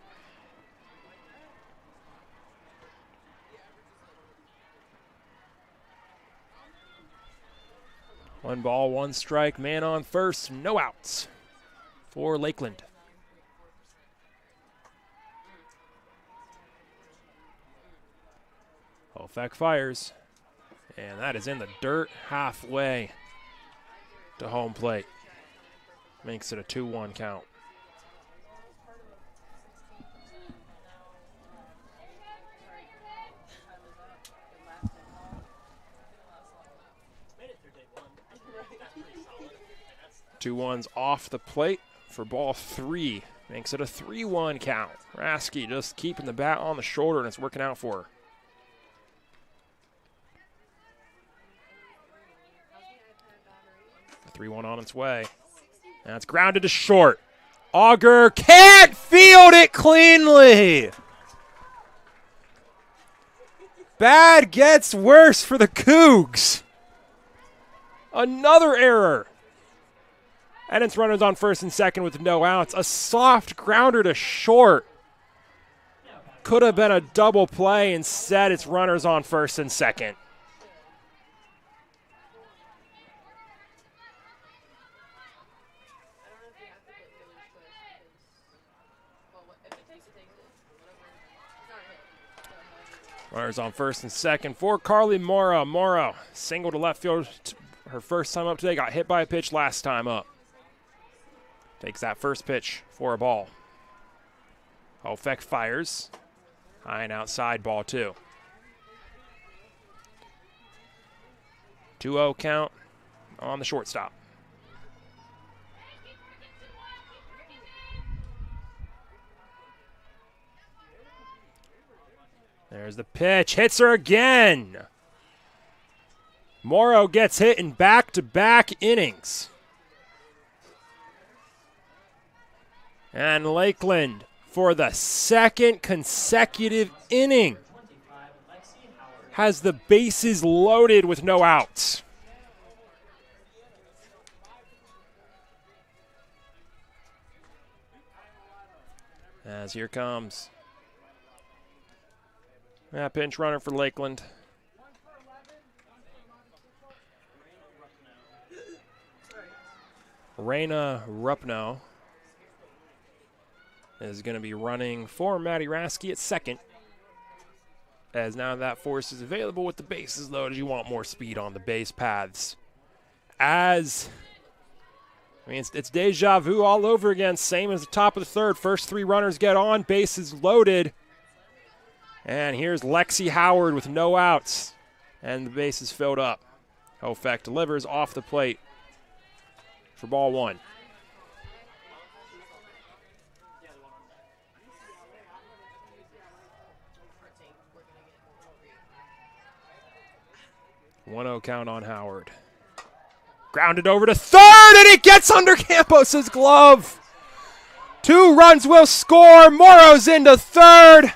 One ball, one strike, man on first, no outs for Lakeland. Hofek fires, and that is in the dirt halfway to home plate. Makes it a 2-1 count. Two ones off the plate for ball three. Makes it a 3-1 count. Rasky just keeping the bat on the shoulder, and it's working out for her. The 3-1 on its way. And it's grounded to short. Auger can't field it cleanly. Bad gets worse for the Cougs. Another error. And it's runners on first and second with no outs. A soft grounder to short. Could have been a double play. Instead, it's runners on first and second. Runners on first and second for Carly Morrow. Morrow, single to left field. Her first time up today, got hit by a pitch last time up. Takes that first pitch for a ball. Hofek fires. High and outside, ball two. 2-0 count on the shortstop. There's the pitch. Hits her again. Morrow gets hit in back-to-back innings. And Lakeland, for the second consecutive inning, has the bases loaded with no outs. As here comes that pinch runner for Lakeland. Raina Rupno is going to be running for Maddie Rasky at second. As now that force is available with the bases loaded, you want more speed on the base paths. It's deja vu all over again. Same as the top of the third. First three runners get on, bases loaded. And here's Lexi Howard with no outs. And the base is filled up. Hofek delivers off the plate for ball one. 1-0 count on Howard. Grounded over to third, and it gets under Campos's glove. 2 runs will score. Morrow's into third.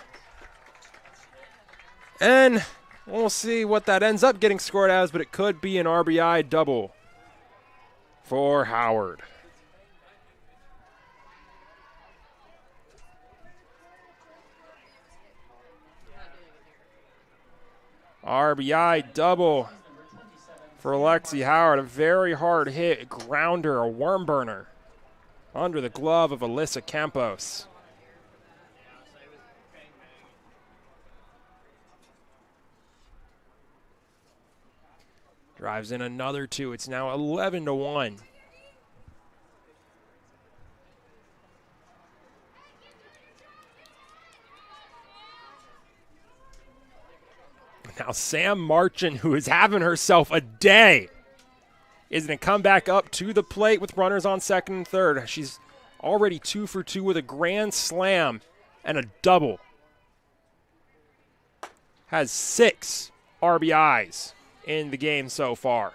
And we'll see what that ends up getting scored as, but it could be an RBI double for Howard. RBI double for Lexi Howard. A very hard hit, grounder, a worm burner under the glove of Alyssa Campos. Drives in another 2. It's now 11-1. Now Sam Marchand, who is having herself a day, is going to come back up to the plate with runners on second and third. She's already 2 for 2 with a grand slam and a double. Has 6 RBIs in the game so far.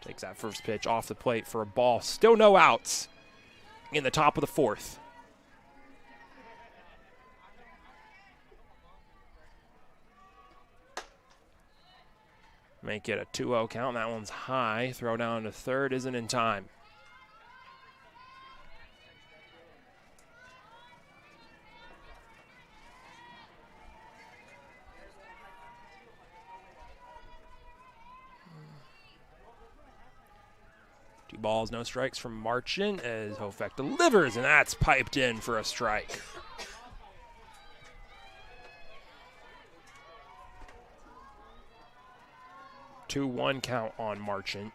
Takes that first pitch off the plate for a ball. Still no outs in the top of the 4th. Make it a 2-0 count. That one's high. Throw down to third isn't in time. Two balls, no strikes from Marchand as Hofek delivers, and that's piped in for a strike. Two-one count on Marchand.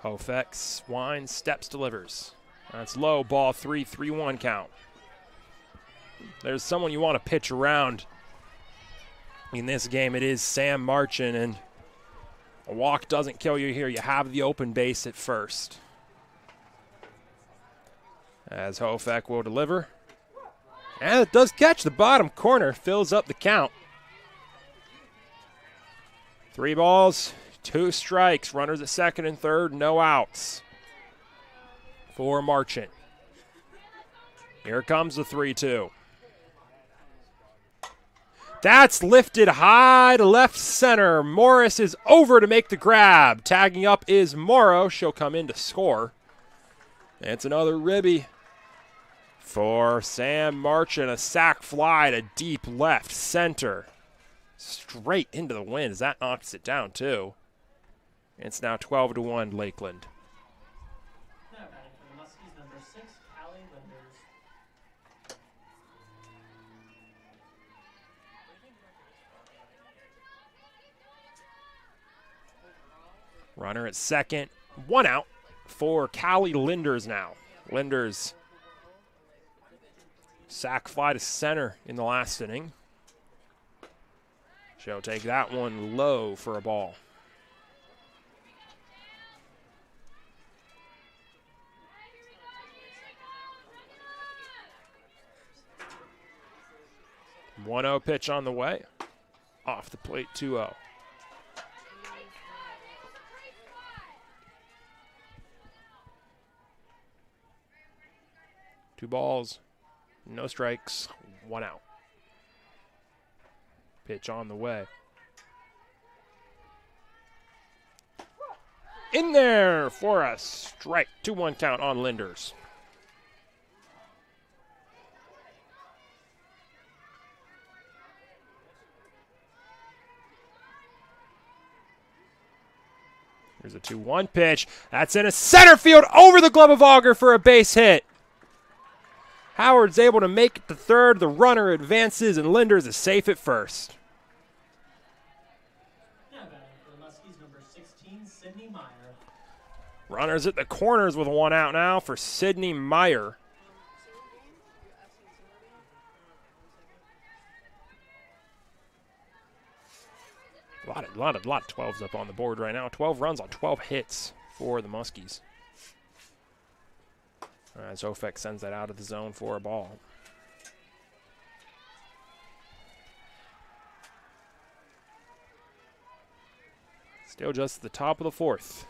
Hofek winds, steps, delivers. That's low, ball 3, 3-1 count. There's someone you want to pitch around in this game. It is Sam Marchand, and a walk doesn't kill you here. You have the open base at first. As Hofek will deliver. And it does catch the bottom corner, fills up the count. 3 balls, 2 strikes, runners at second and third, no outs for Marchand. Here comes the 3-2. That's lifted high to left center. Morris is over to make the grab. Tagging up is Morrow. She'll come in to score. It's another ribby for Sam Marchand. A sac fly to deep left center. Straight into the wind as that knocks it down too. It's now 12-1 Lakeland. Now batting for the Muskies, number 6, Callie Linders. Runner at second, 1 out for Callie Linders now. Linders sac fly to center in the last inning. She'll take that one low for a ball. One 1-0 pitch on the way. Off the plate, 2-0. Two balls, no strikes, 1 out. Pitch on the way. In there for a strike. 2-1 count on Linders. Here's a 2-1 pitch. That's in a center field over the glove of Auger for a base hit. Howard's able to make it to third. The runner advances, and Linders is safe at first. Now batting for the Muskies, number 16, Sydney Meyer. Runners at the corners with 1 out now for Sydney Meyer. A lot of 12s up on the board right now. 12 runs on 12 hits for the Muskies. As Hofek sends that out of the zone for a ball. Still just at the top of the fourth.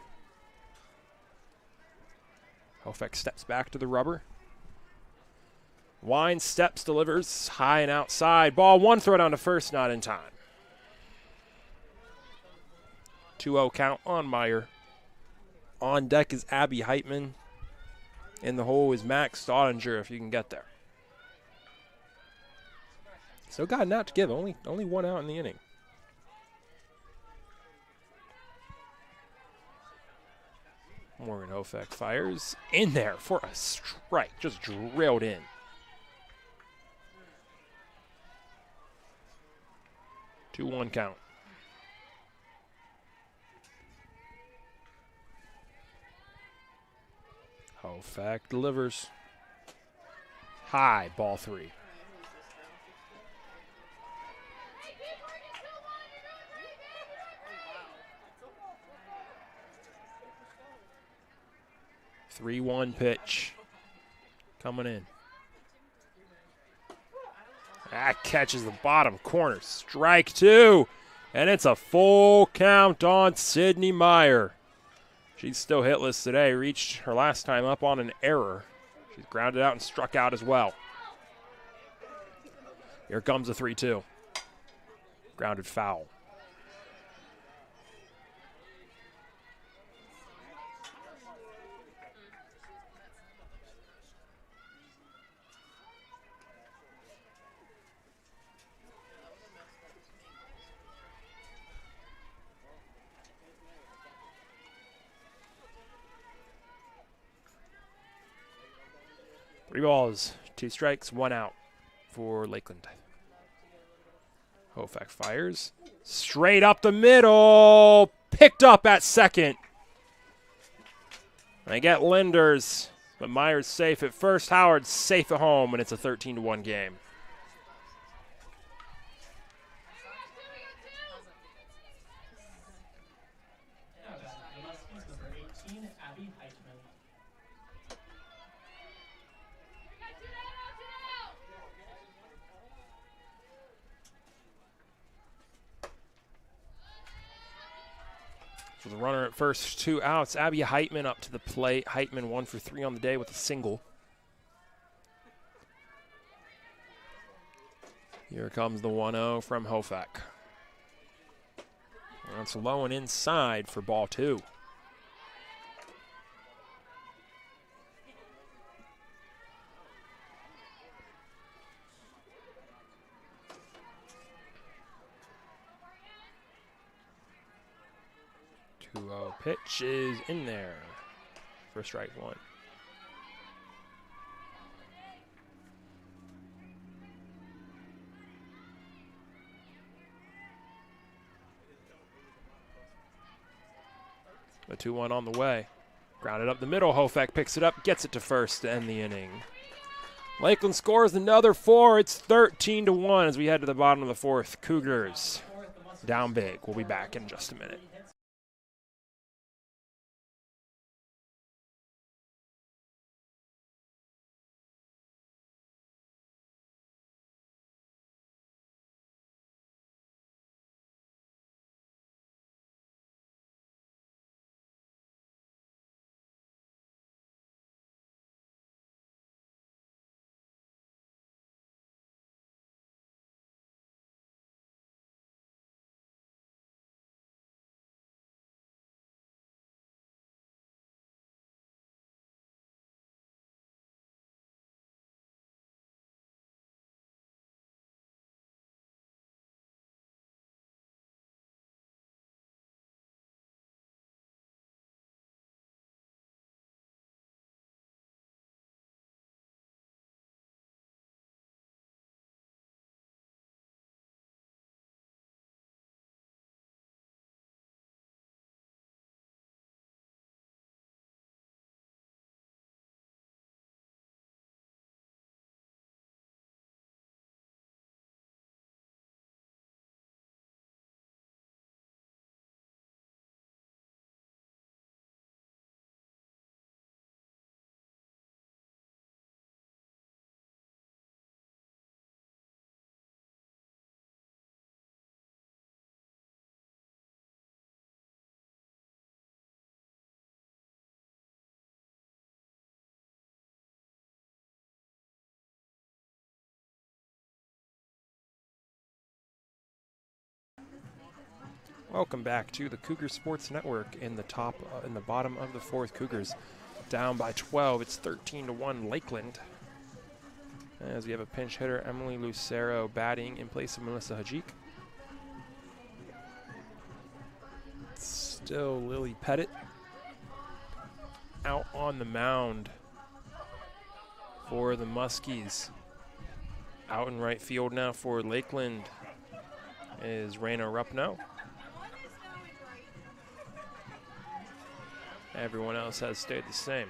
Hofek steps back to the rubber. Wine steps, delivers, high and outside. Ball one, throw down to first, not in time. 2-0 count on Meyer. On deck is Abby Heitman. In the hole is Max Staudinger, if you can get there. Still got an out to give, only one out in the inning. Morgan Hofek fires in there for a strike, just drilled in. 2-1 count. Hofek delivers. High, ball three. Three 3-1 pitch coming in. That catches the bottom corner. Strike two. And it's a full count on Sydney Meyer. She's still hitless today. Reached her last time up on an error. She's grounded out and struck out as well. Here comes a 3-2. Grounded foul. Three balls, 2 strikes, 1 out for Lakeland. Hofek fires. Straight up the middle. Picked up at second. They get Linders, but Meyer's safe at first. Howard's safe at home, and it's a 13-1 game. For the runner at first, 2 outs. Abby Heitman up to the plate. Heitman 1 for 3 on the day with a single. Here comes the 1-0 from Hofek. That's low and inside for ball 2. Pitch is in there for strike 1. The 2-1 on the way. Grounded up the middle. Hofek picks it up, gets it to first to end the inning. Lakeland scores another 4. It's 13-1 as we head to the bottom of the 4th. Cougars down big. We'll be back in just a minute. Welcome back to the Cougar Sports Network. In the bottom of the fourth, Cougars down by 12. It's 13-1 Lakeland. As we have a pinch hitter, Emily Lucero, batting in place of Melissa Hajik. Still Lily Pettit out on the mound for the Muskies. Out in right field now for Lakeland is Raina Rupno. Everyone else has stayed the same.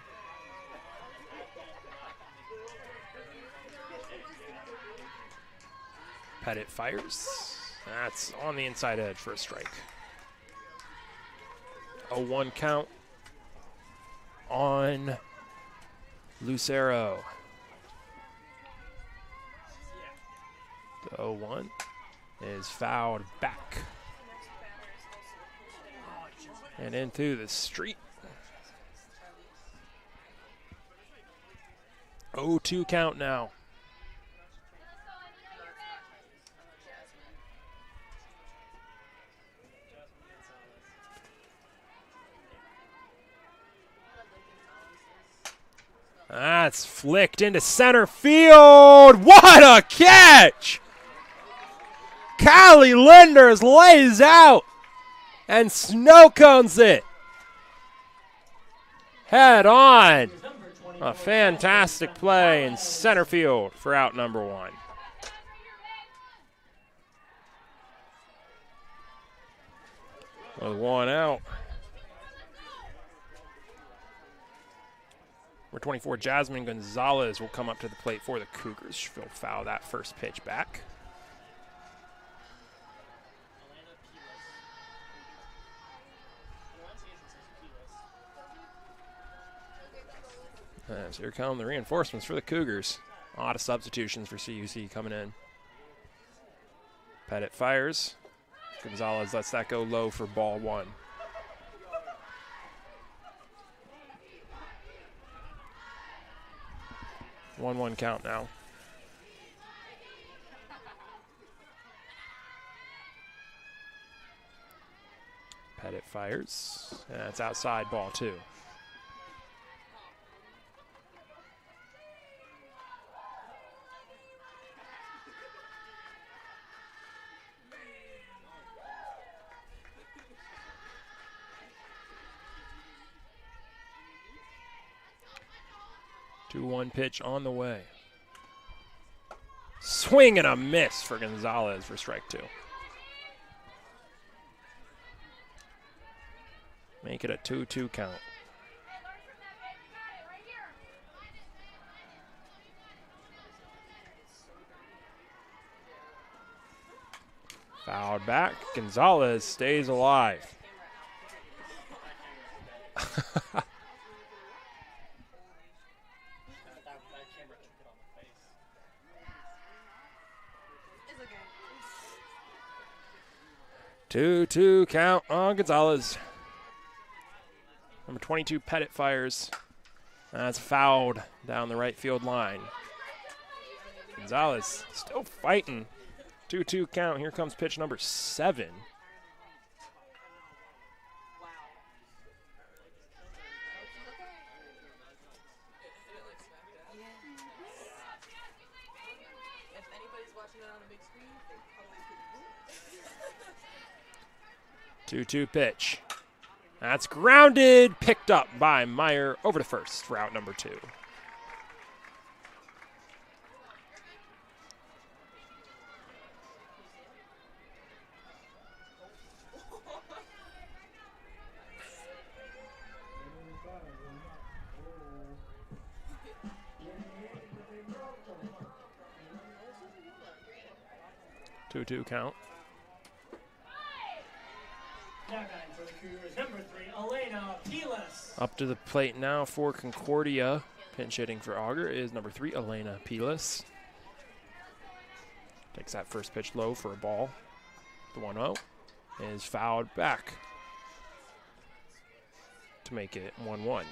Pettit fires. That's on the inside edge for a strike. 0-1 count on Lucero. The 0-1 is fouled back and into the street. 0-2 count now. That's flicked into center field. What a catch! Callie Linders lays out and snow cones it. Head on. A fantastic play in center field for out number 1. With 1 out. Number 24, Jasmine Gonzalez will come up to the plate for the Cougars. She'll foul that first pitch back. And so here come the reinforcements for the Cougars. A lot of substitutions for CUC coming in. Pettit fires. Gonzalez lets that go low for ball 1. One count now. Pettit fires. And that's outside, ball 2. Two-one pitch on the way. Swing and a miss for Gonzalez for strike 2. Make it a 2-2 count. Fouled back. Gonzalez stays alive. 2-2 count on Gonzalez. Number 22, Pettit fires. That's fouled down the right field line. Gonzalez still fighting. 2-2 count. Here comes pitch number 7. Two pitch. That's grounded, picked up by Meyer over to first for out number 2. Two count. For the Cougars, number 3, Elena Pilas. Up to the plate now for Concordia. Pinch hitting for Augur is number 3, Elena Pilas. Takes that first pitch low for a ball. The 1-0 is fouled back to make it 1-1.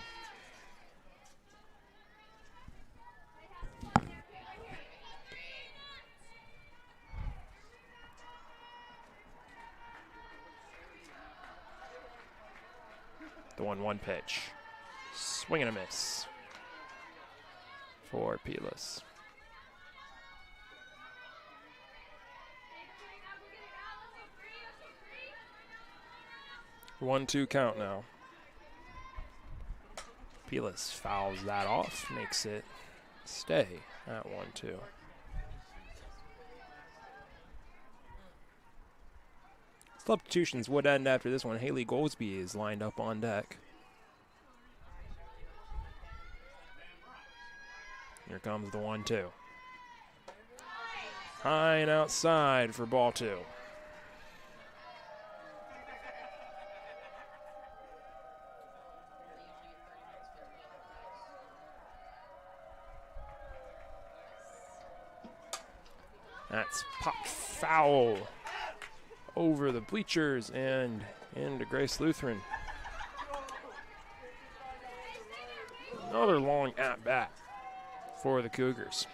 The 1-1 pitch. Swing and a miss for Pilas. 1-2 count now. Pilas fouls that off, makes it stay at 1-2. Substitutions would end after this one. Haley Goldsby is lined up on deck. Here comes the 1-2. High and outside for ball 2. That's popped foul over the bleachers and into Grace Lutheran. Another long at-bat for the Cougars.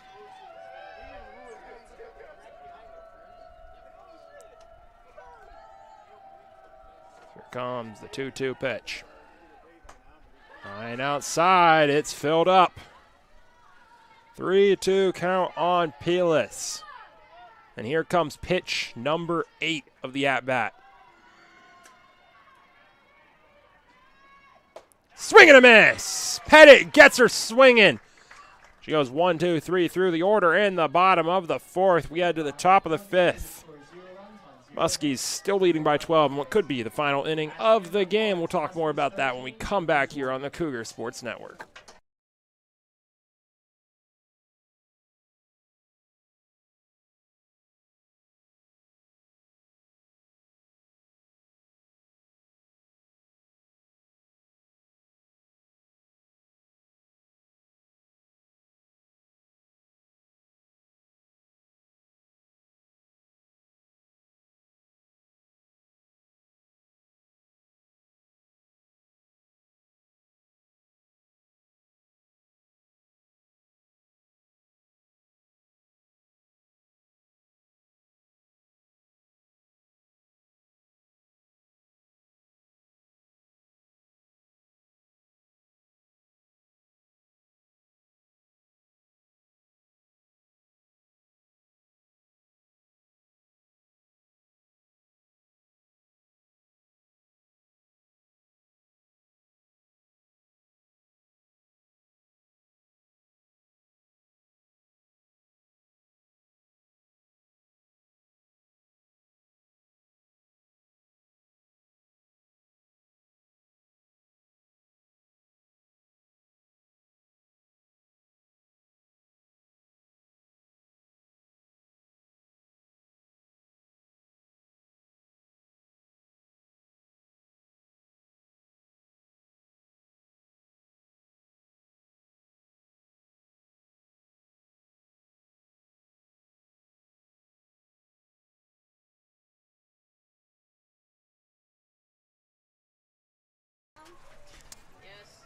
Here comes the 2-2 pitch. And outside, it's filled up. 3-2 count on Pilas. And here comes pitch number 8 of the at-bat. Swing and a miss. Pettit gets her swinging. She goes 1, 2, 3 through the order in the bottom of the 4th. We head to the top of the 5th. Muskies still leading by 12 in what could be the final inning of the game. We'll talk more about that when we come back here on the Cougar Sports Network.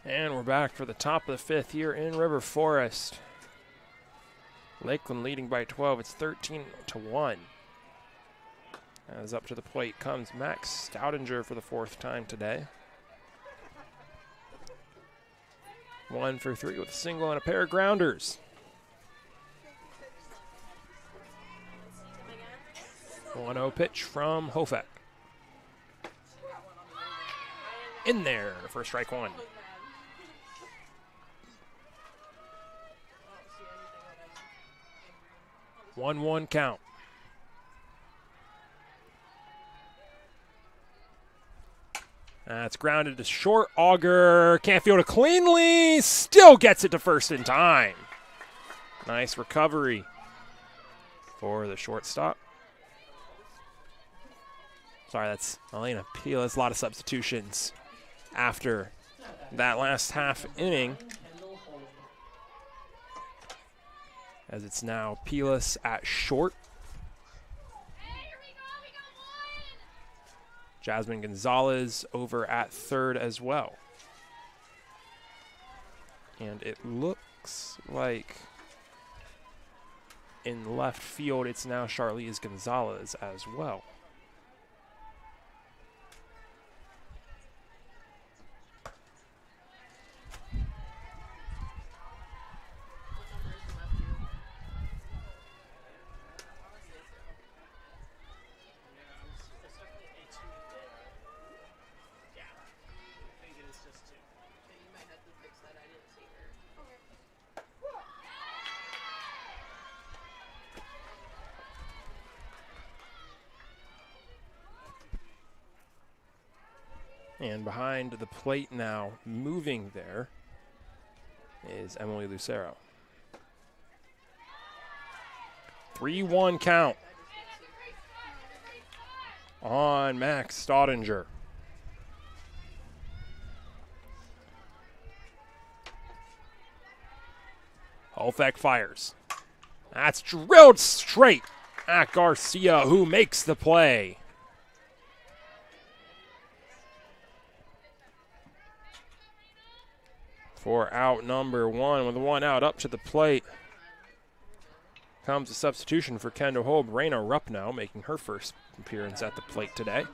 And we're back for the top of the 5th here in River Forest. Lakeland leading by 12. It's 13-1. As up to the plate comes Max Stoudinger for the 4th time today. 1 for 3 with a single and a pair of grounders. 1-0 pitch from Hofek. In there for strike 1. 1-1 count. That's grounded to short. Auger can't field it cleanly. Still gets it to first in time. Nice recovery for the shortstop. Sorry, that's Elena Pilas. A lot of substitutions after that last half inning. As it's now Pilas at short. Jasmine Gonzalez over at third as well. And it looks like in left field it's now Charlize Gonzalez as well. And behind the plate now, moving there, is Emily Lucero. 3-1 count on Max Staudinger. Holfek fires. That's drilled straight at Garcia, who makes the play. For out number one, with one out up to the plate, comes a substitution for Kendall Holb. Raina Rupp now making her first appearance at the plate today.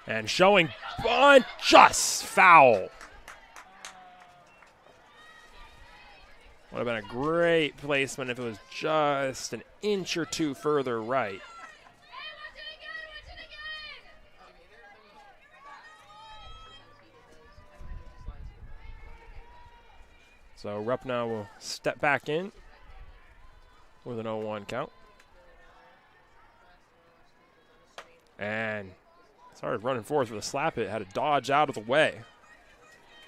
And showing bunt, just foul. Would have been a great placement if it was just an inch or two further right. So Rupp now will step back in with an 0-1 count. And started running forward for the slap hit, had to dodge out of the way,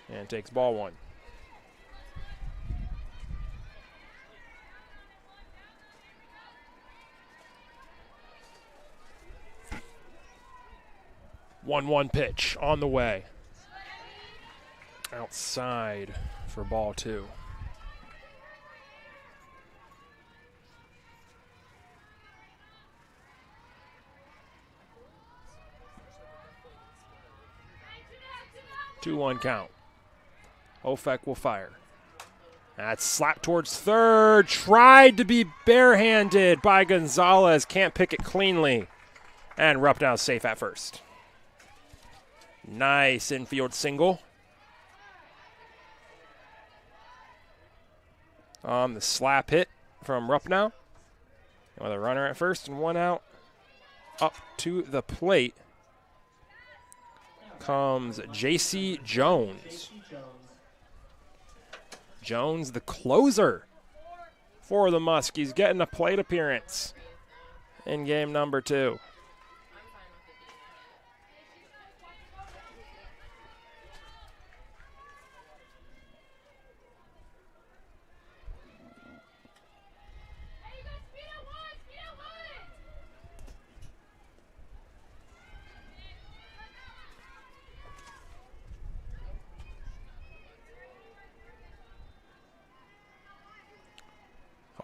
and takes ball one. One pitch on the way. Outside for ball two. Two-one count. Holfek will fire. That's slapped towards third. Tried to be barehanded by Gonzalez. Can't pick it cleanly. And Rupp now safe at first. Nice infield single. On the slap hit from Rupp now. With a runner at first and one out. Up to the plate comes J.C. Jones. Jones, the closer for the Muskies, getting a plate appearance in game number two.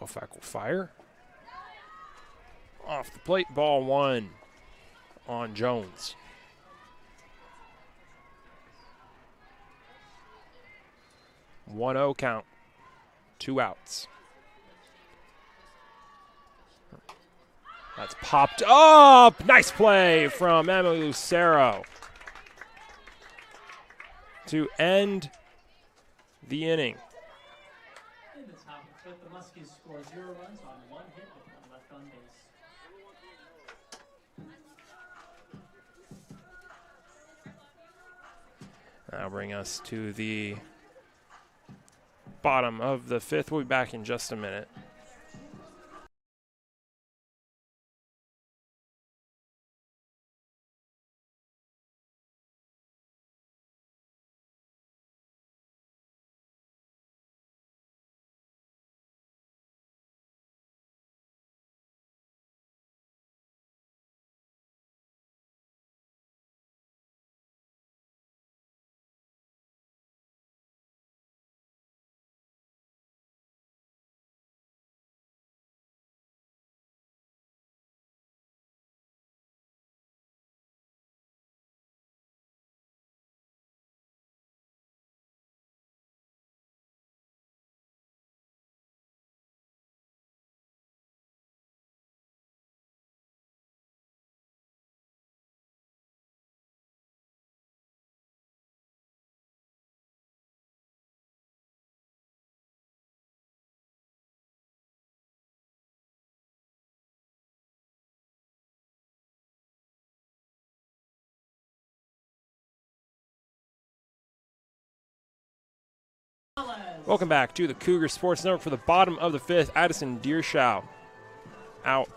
Holfek will fire. Off the plate, ball one on Jones. One 0 count, two outs. That's popped up. Nice play from Emily Lucero to end the inning. The Muskies score 0 runs on one hit with one left on base. That'll bring us to the bottom of the fifth. We'll be back in just a minute. Welcome back to the Cougar Sports Network for the bottom of the fifth. Addison Deershow out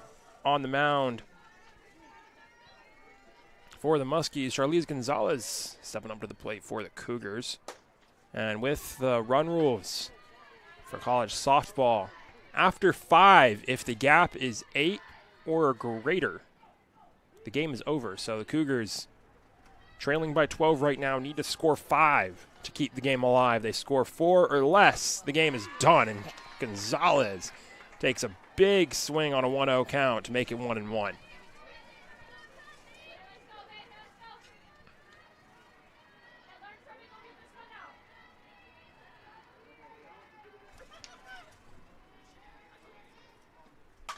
on the mound for the Muskies. Charlize Gonzalez stepping up to the plate for the Cougars. And with the run rules for college softball, after 5, if the gap is 8 or greater, the game is over. So the Cougars, trailing by 12 right now, need to score 5 to keep the game alive. They score 4 or less, the game is done. And Gonzalez takes a big swing on a 1-0 count to make it 1-1.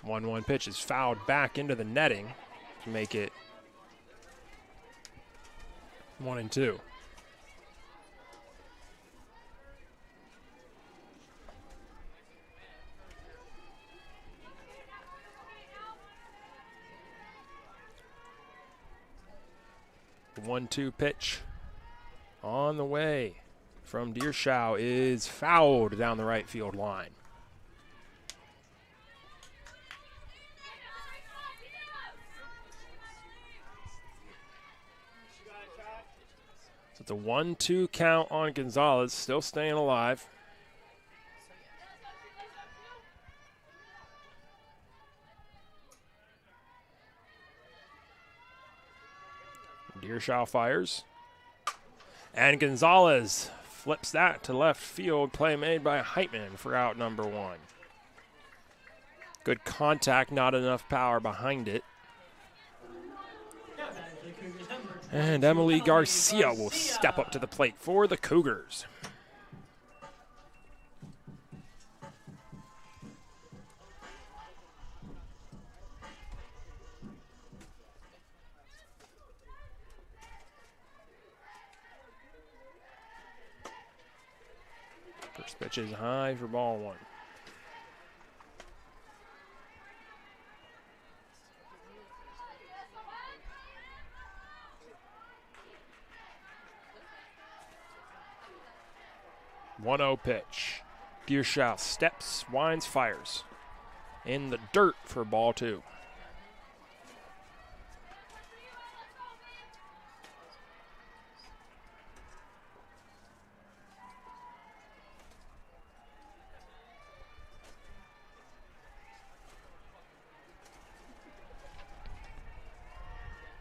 One pitch is fouled back into the netting to make it 1-2. The 1-2 pitch on the way from Deershow is fouled down the right field line. So it's a 1-2 count on Gonzalez, still staying alive. Deershow fires. And Gonzalez flips that to left field. Play made by Heitman for out number 1. Good contact, not enough power behind it. And Emily Garcia will step up to the plate for the Cougars. First pitch is high for ball 1. One-oh pitch. Deershow steps, winds, fires. In the dirt for ball 2.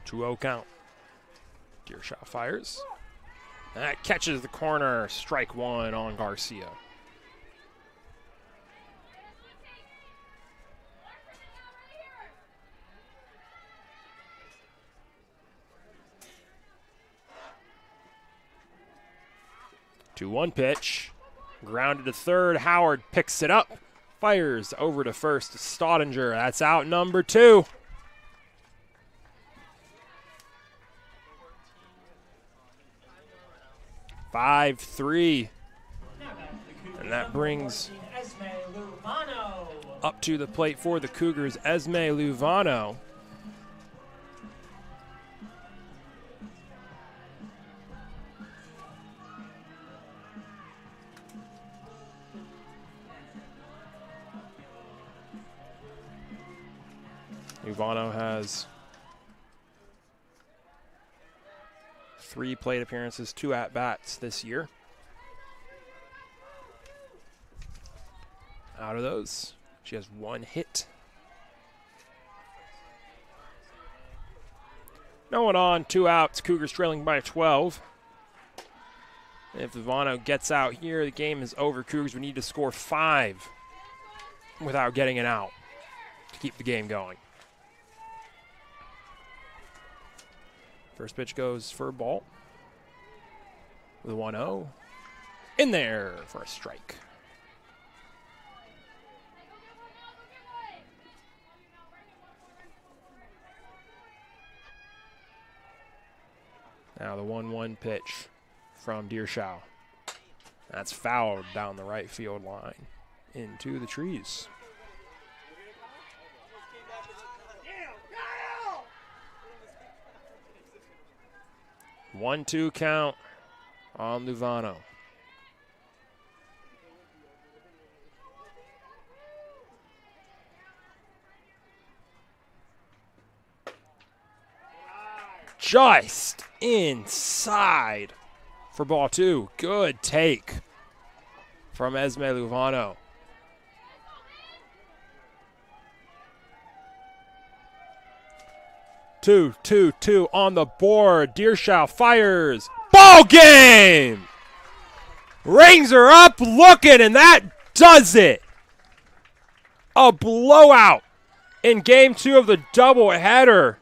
Two-oh count. Deershow fires. That catches the corner. Strike 1 on Garcia. Two-one pitch. Grounded to third. Howard picks it up. Fires over to first to Staudinger. That's out number 2. 5-3. And that brings up to the plate for the Cougars, Esme Luvano. Luvano has 3 plate appearances, 2 at-bats this year. Out of those, she has 1 hit. No one on, 2 outs. Cougars trailing by 12. If Luvano gets out here, the game is over. Cougars would need to score 5 without getting an out to keep the game going. First pitch goes for a ball with a 1-0. In there for a strike. Now the 1-1 pitch from Deershow. That's fouled down the right field line into the trees. 1-2 count on Luvano. just inside for ball 2. Good take from Esme Luvano. Two on the board. Deershow fires. Ball game! Rings are up looking, and that does it. A blowout in game 2 of the doubleheader.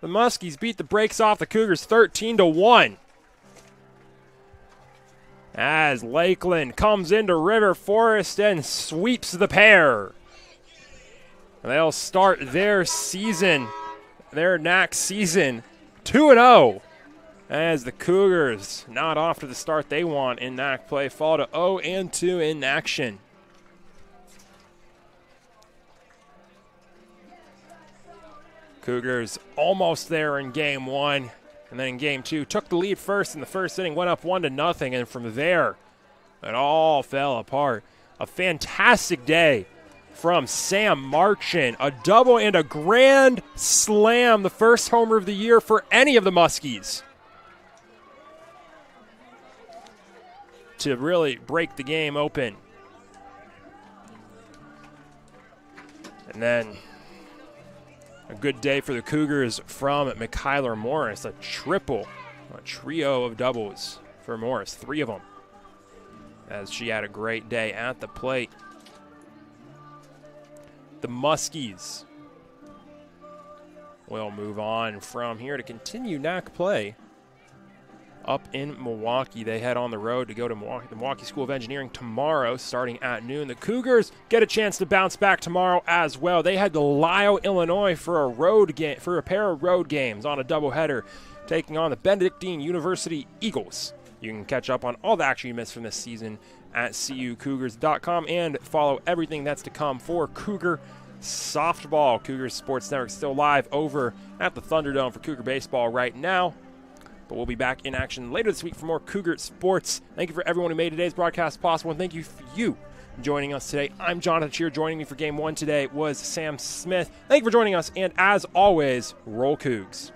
The Muskies beat the brakes off the Cougars 13-1. As Lakeland comes into River Forest and sweeps the pair. They'll start their season, their NAC season, 2-0. As the Cougars, not off to the start they want in NAC play, fall to 0-2 in action. Cougars almost there in game 1, and then in game 2 took the lead first in the first inning, went up 1-0, and from there it all fell apart. A fantastic day from Sam Marchand, a double and a grand slam, the first homer of the year for any of the Muskies, to really break the game open. And then a good day for the Cougars from Mikyler Morris, a trio of doubles for Morris, 3 of them, as she had a great day at the plate. The Muskies will move on from here to continue NAC play up in Milwaukee. They head on the road to go to the Milwaukee School of Engineering tomorrow starting at noon. The Cougars get a chance to bounce back tomorrow as well. They head to Lisle, Illinois for a pair of road games on a doubleheader, taking on the Benedictine University Eagles. You can catch up on all the action you missed from this season at cucougars.com and follow everything that's to come for Cougar softball. Cougars Sports Network still live over at the Thunderdome for Cougar baseball right now. But we'll be back in action later this week for more Cougar sports. Thank you for everyone who made today's broadcast possible, and thank you for you joining us today. I'm Jonathan Cheer. Joining me for Game 1 today was Sam Smith. Thank you for joining us, and as always, roll Cougs.